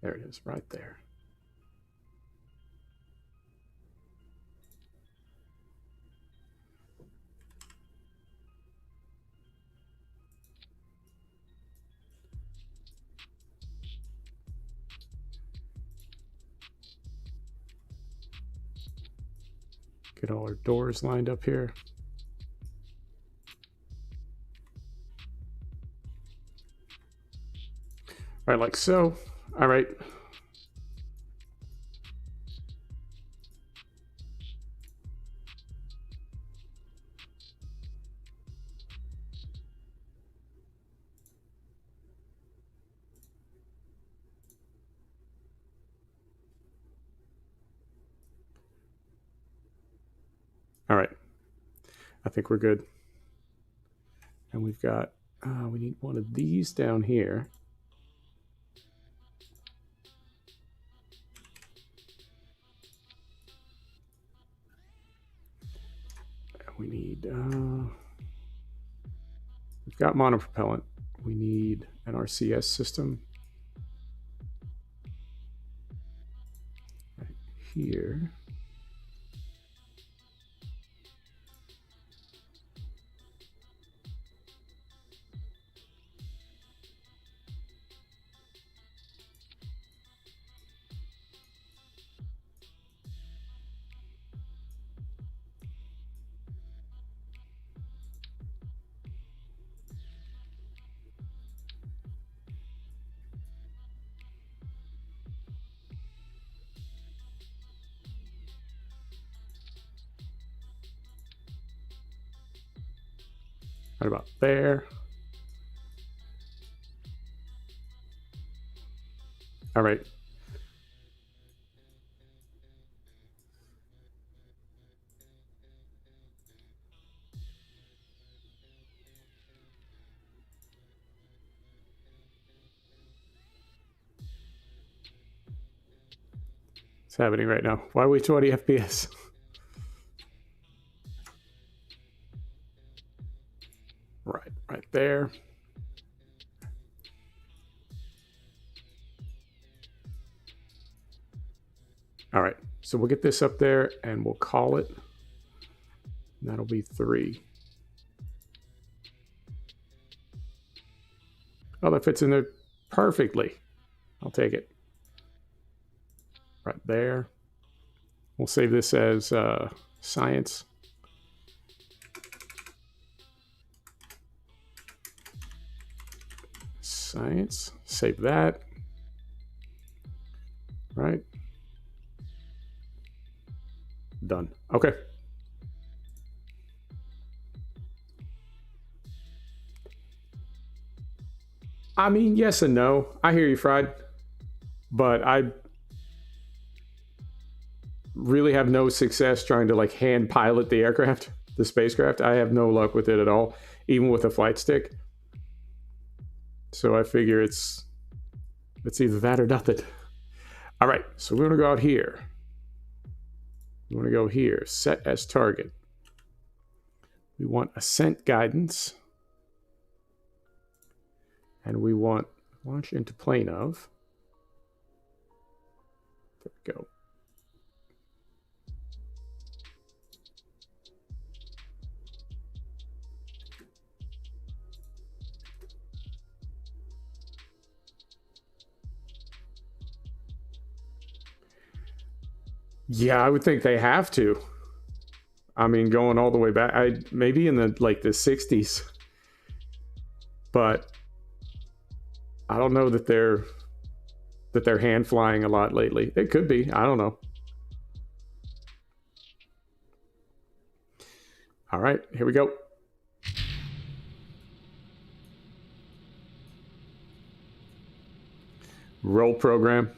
There it is, right there. Get all our doors lined up here. All right, like so. All right. All right. I think we're good. And we've got, we need one of these down here. We need, we've got monopropellant. We need an RCS system. Right here. Right about there. All right. It's happening right now. Why are we 20 FPS? Right there. All right, so we'll get this up there and we'll call it. And that'll be 3. Oh, that fits in there perfectly. I'll take it. Right there. We'll save this as science. Science. Save that. Right. Done. Okay. I mean, yes and no. I hear you, Fried. But I really have no success trying to like hand pilot the aircraft, the spacecraft. I have no luck with it at all, even with a flight stick. So I figure it's either that or nothing. All right, so we're gonna go out here. We want to go here, set as target. We want ascent guidance. And we want launch into plane of. There we go. Yeah, I would think they have to. I mean, going all the way back, maybe in the 60s, but I don't know that they're hand flying a lot lately. It could be. I don't know. All right, here we go. Roll program.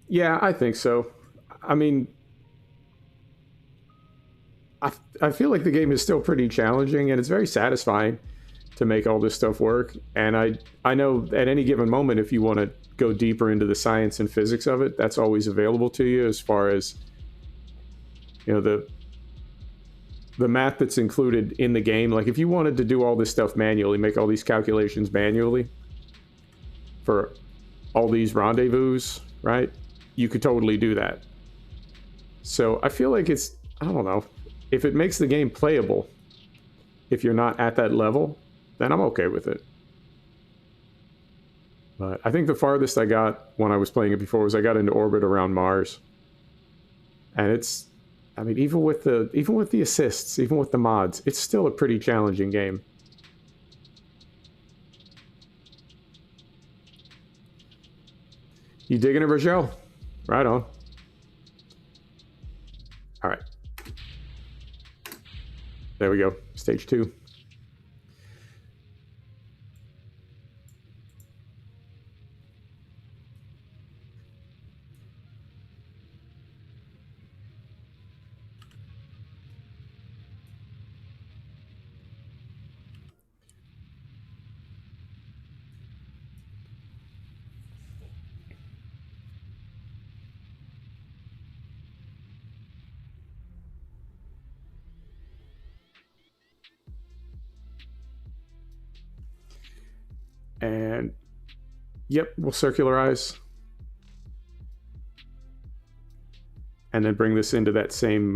Yeah, I think so. I mean, I feel like the game is still pretty challenging and it's very satisfying to make all this stuff work. And I know at any given moment, if you want to go deeper into the science and physics of it, that's always available to you as far as, you know, the math that's included in the game. Like if you wanted to do all this stuff manually, make all these calculations manually for all these rendezvous, right? You could totally do that. So I feel like it's, I don't know, if it makes the game playable, if you're not at that level, then I'm okay with it. But I think the farthest I got when I was playing it before was I got into orbit around Mars. And it's I mean, even with the assists, even with the mods, it's still a pretty challenging game. You digging it, Rochelle? Right on. All right. There we go. Stage 2. And yep, we'll circularize. And then bring this into that same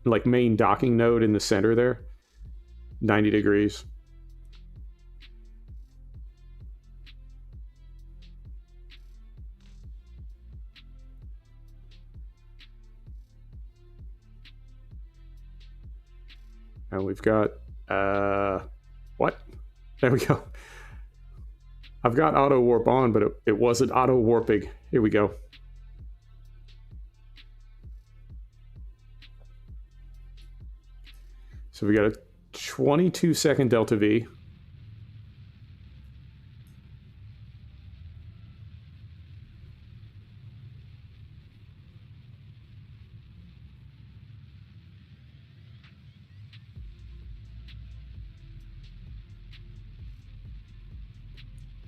like main docking node in the center there. 90 degrees. And we've got what? There we go. I've got auto warp on, but it wasn't auto warping. Here we go. So we got a 22-second delta V.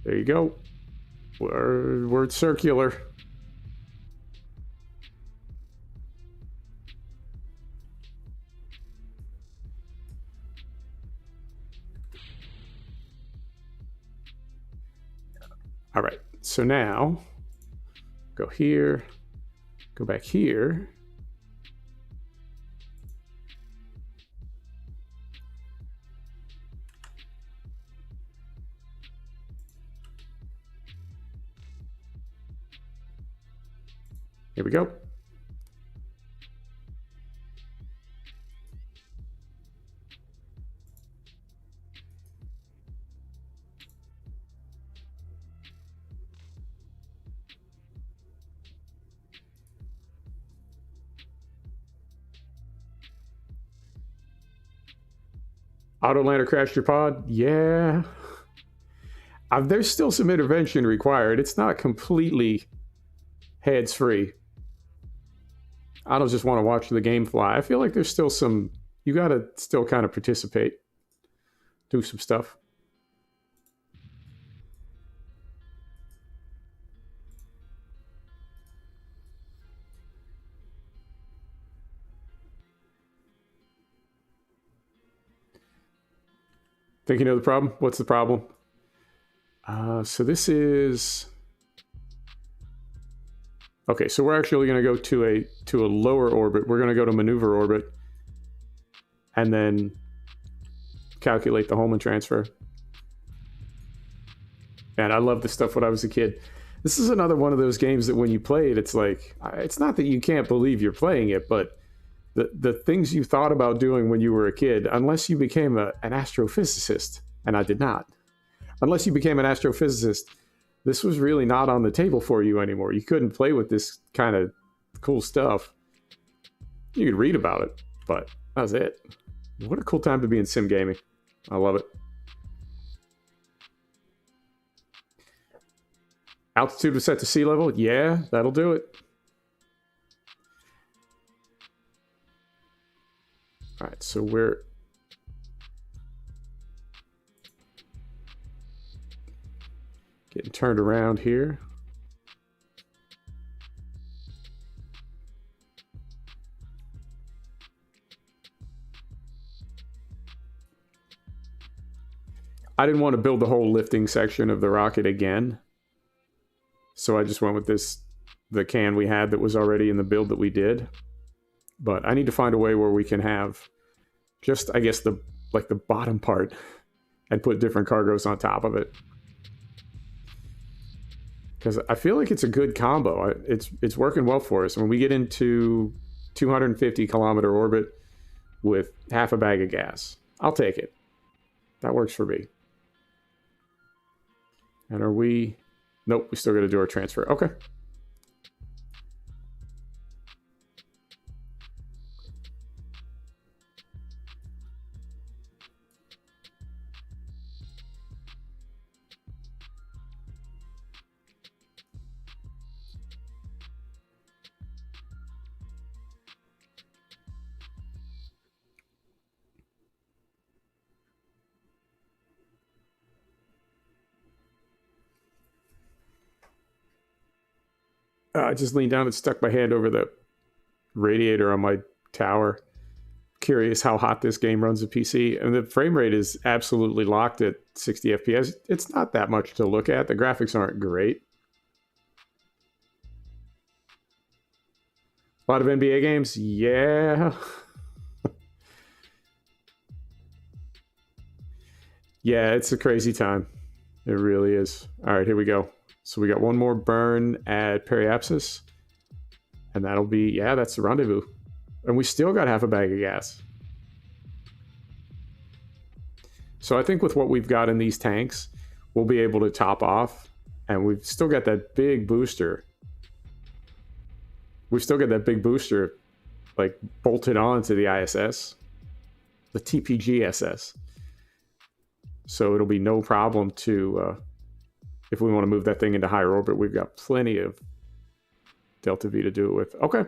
There you go. We're circular. All right, so now go here, go back here. Here we go. Autolander crashed your pod? Yeah. There's still some intervention required. It's not completely hands-free. I don't just want to watch the game fly. I feel like there's still some... You gotta still kind of participate. Do some stuff. Think you know the problem? What's the problem? So this is... Okay, so we're actually going to go to a lower orbit. We're going to go to maneuver orbit. And then calculate the Holman transfer. And I love this stuff when I was a kid. This is another one of those games that when you play it, it's like... It's not that you can't believe you're playing it, but... The things you thought about doing when you were a kid, unless you became an astrophysicist, and I did not, unless you became an astrophysicist, this was really not on the table for you anymore. You couldn't play with this kind of cool stuff. You could read about it, but that was it. What a cool time to be in sim gaming. I love it. Altitude was set to sea level? Yeah, that'll do it. All right, so we're getting turned around here. I didn't want to build the whole lifting section of the rocket again, so I just went with the can we had that was already in the build that we did. But I need to find a way where we can have just, I guess, the bottom part and put different cargoes on top of it. Because I feel like it's a good combo. It's working well for us. When we get into 250-kilometer orbit with half a bag of gas. I'll take it. That works for me. And are we... Nope, we still got to do our transfer. Okay. I just leaned down and stuck my hand over the radiator on my tower. Curious how hot this game runs a PC. And the frame rate is absolutely locked at 60 FPS. It's not that much to look at. The graphics aren't great. A lot of NBA games? Yeah. Yeah, it's a crazy time. It really is. All right, here we go. So we got one more burn at Periapsis. And that'll be, yeah, that's the rendezvous. And we still got half a bag of gas. So I think with what we've got in these tanks, we'll be able to top off. And we've still got that big booster. We've still got that big booster, like, bolted onto the ISS. The TPG-SS. So it'll be no problem to, if we want to move that thing into higher orbit, we've got plenty of Delta V to do it with. Okay.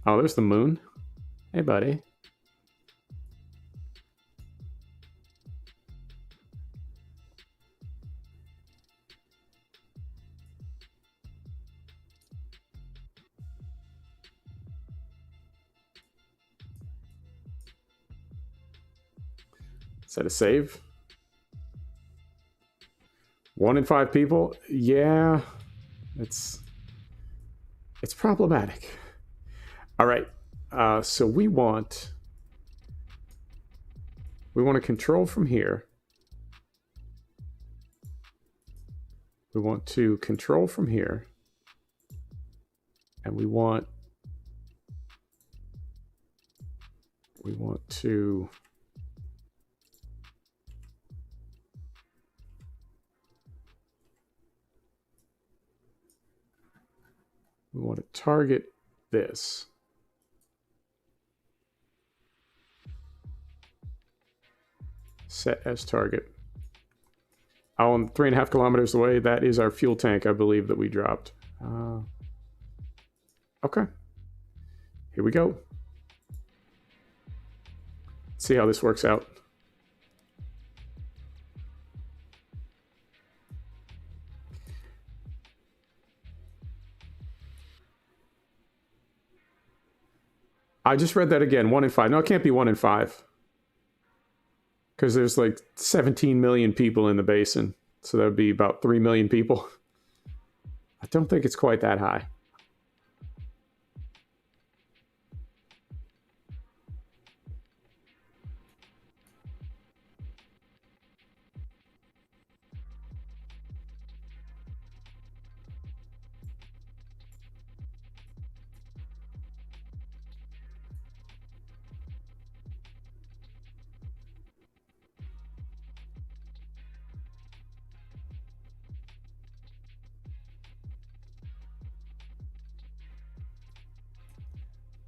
Oh, there's the moon. Hey, buddy. Is that a save? 1 in 5 people? Yeah, it's problematic. All right, so we want to control from here. We want to control from here, and we want to target this. Set as target. Oh, I'm 3.5 kilometers away. That is our fuel tank, I believe, that we dropped. Okay. Here we go. Let's see how this works out. I just read that again. 1 in 5. No, it can't be 1 in 5. Because there's like 17 million people in the basin. So that would be about 3 million people. I don't think it's quite that high.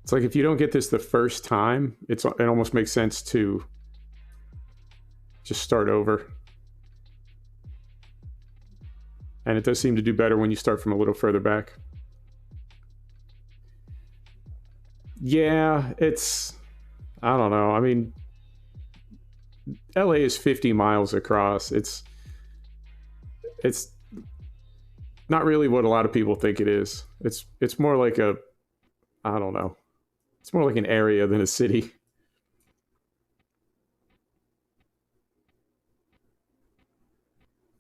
It's like if you don't get this the first time, it almost makes sense to just start over. And it does seem to do better when you start from a little further back. Yeah, I don't know. I mean, LA is 50 miles across. It's not really what a lot of people think it is. It's more like I don't know. It's more like an area than a city.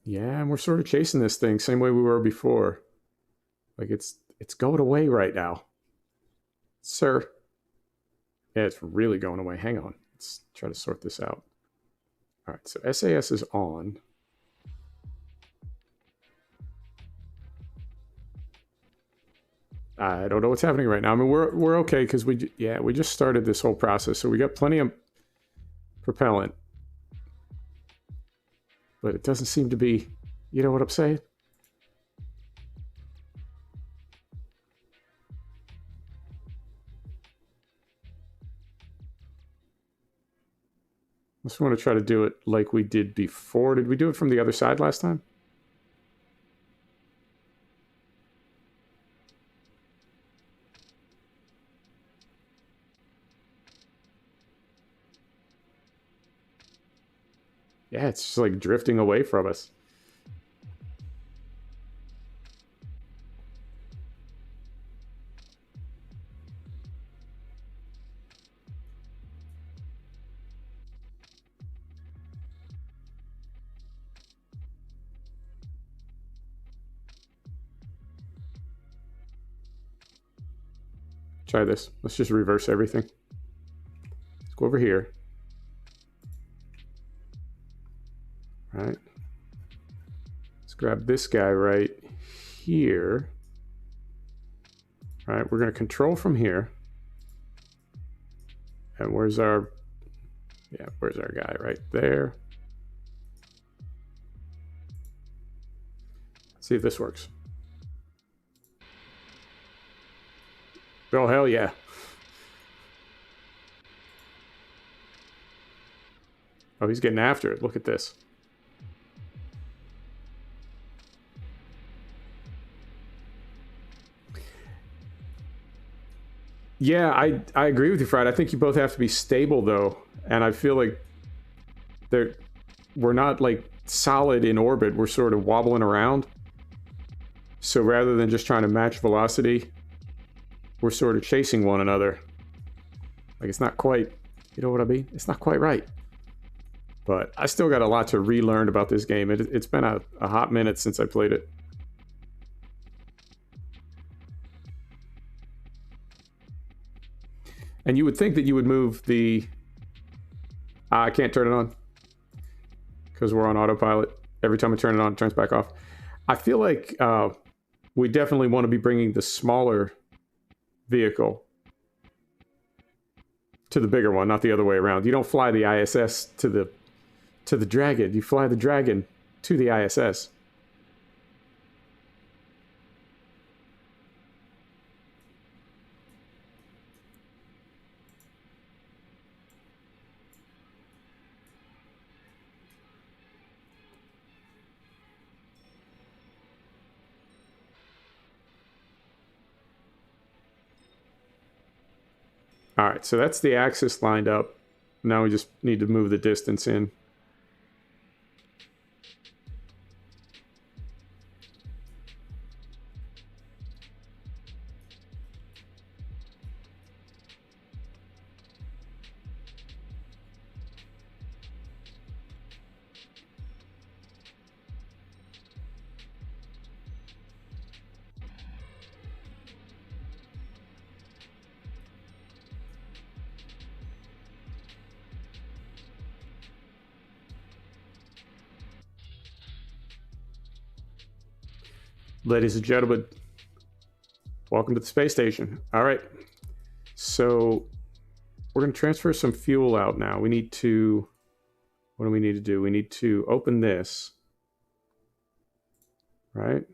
Yeah, and we're sort of chasing this thing same way we were before. Like it's going away right now. Sir. Yeah, it's really going away. Hang on. Let's try to sort this out. All right, so SAS is on. I don't know what's happening right now. I mean, we're okay because we just started this whole process, so we got plenty of propellant, but it doesn't seem to be. You know what I'm saying? I just want to try to do it like we did before. Did we do it from the other side last time? Yeah, it's just like drifting away from us. Try this. Let's just reverse everything. Let's go over here. All right. Let's grab this guy right here. All right, we're going to control from here. And where's our guy? Right there. Let's see if this works. Oh, hell yeah. Oh, he's getting after it. Look at this. Yeah, I agree with you, Fried. I think you both have to be stable, though. And I feel like we're not, like, solid in orbit. We're sort of wobbling around. So rather than just trying to match velocity, we're sort of chasing one another. Like, it's not quite, you know what I mean? It's not quite right. But I still got a lot to relearn about this game. It's been a hot minute since I played it. And you would think that you would move the... I can't turn it on. Because we're on autopilot. Every time I turn it on, it turns back off. I feel like we definitely want to be bringing the smaller vehicle to the bigger one, not the other way around. You don't fly the ISS to the Dragon. You fly the Dragon to the ISS. All right, so that's the axis lined up. Now we just need to move the distance in. Ladies and gentlemen, welcome to the space station. All right, so we're going to transfer some fuel out now. We need to, what do we need to do? We need to open this, right?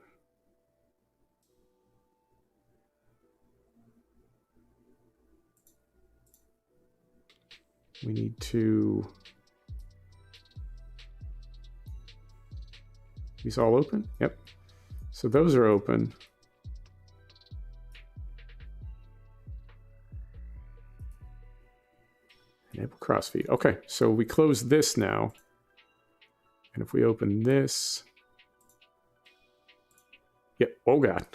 We need to, these all open? Yep. So those are open. Enable crossfeed. Okay, so we close this now. And if we open this... Yep, oh god.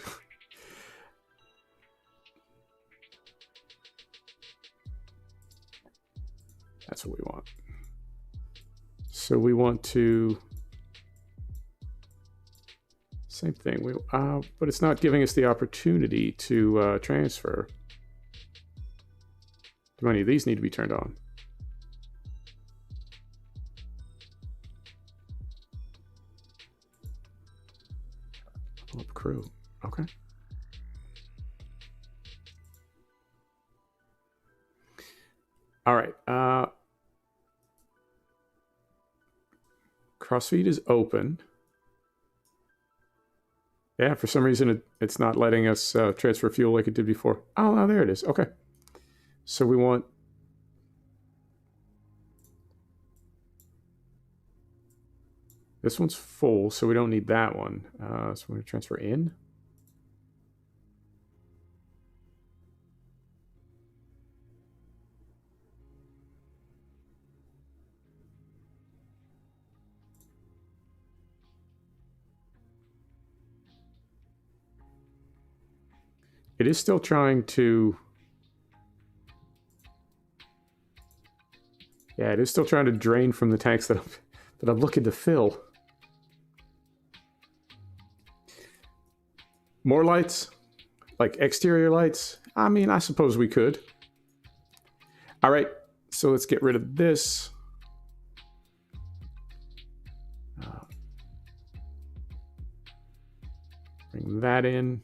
That's what we want. So we want to... Same thing, but it's not giving us the opportunity to transfer. Do any of these need to be turned on? Pull up crew. Okay. All right. Crossfeed is open. Yeah, for some reason it's not letting us transfer fuel like it did before. Oh, no, there it is. Okay. So we want... This one's full, so we don't need that one. So we're going to transfer in. It is still trying to... Yeah, it is still trying to drain from the tanks that I'm looking to fill. More lights? Like exterior lights? I mean, I suppose we could. All right, so let's get rid of this. Bring that in.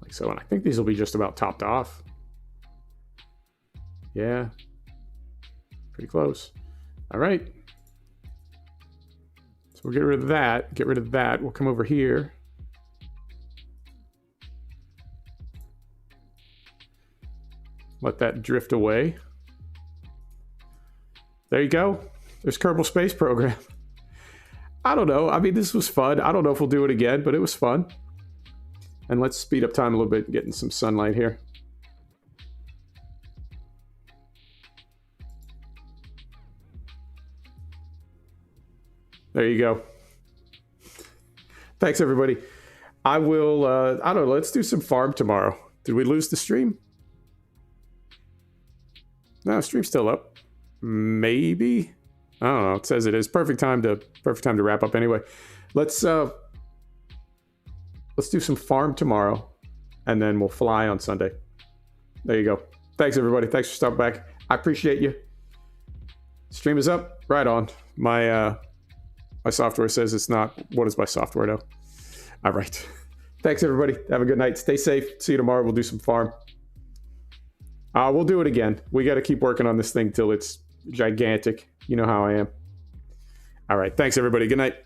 Like so, and I think these will be just about topped off. Yeah. Pretty close. All right. So we'll get rid of that. Get rid of that. We'll come over here. Let that drift away. There you go. There's Kerbal Space Program. I don't know. I mean, this was fun. I don't know if we'll do it again, but it was fun. And let's speed up time a little bit and get in some sunlight here. There you go. Thanks, everybody. I will, I don't know, let's do some farm tomorrow. Did we lose the stream? No, stream's still up. Maybe? I don't know. It says it is. Perfect time to wrap up anyway. Let's do some farm tomorrow, and then we'll fly on Sunday. There you go. Thanks, everybody. Thanks for stopping back. I appreciate you. Stream is up. Right on. My software says it's not. What is my software now? All right. Thanks, everybody. Have a good night. Stay safe. See you tomorrow. We'll do some farm. We'll do it again. We got to keep working on this thing till it's gigantic. You know how I am. All right. Thanks, everybody. Good night.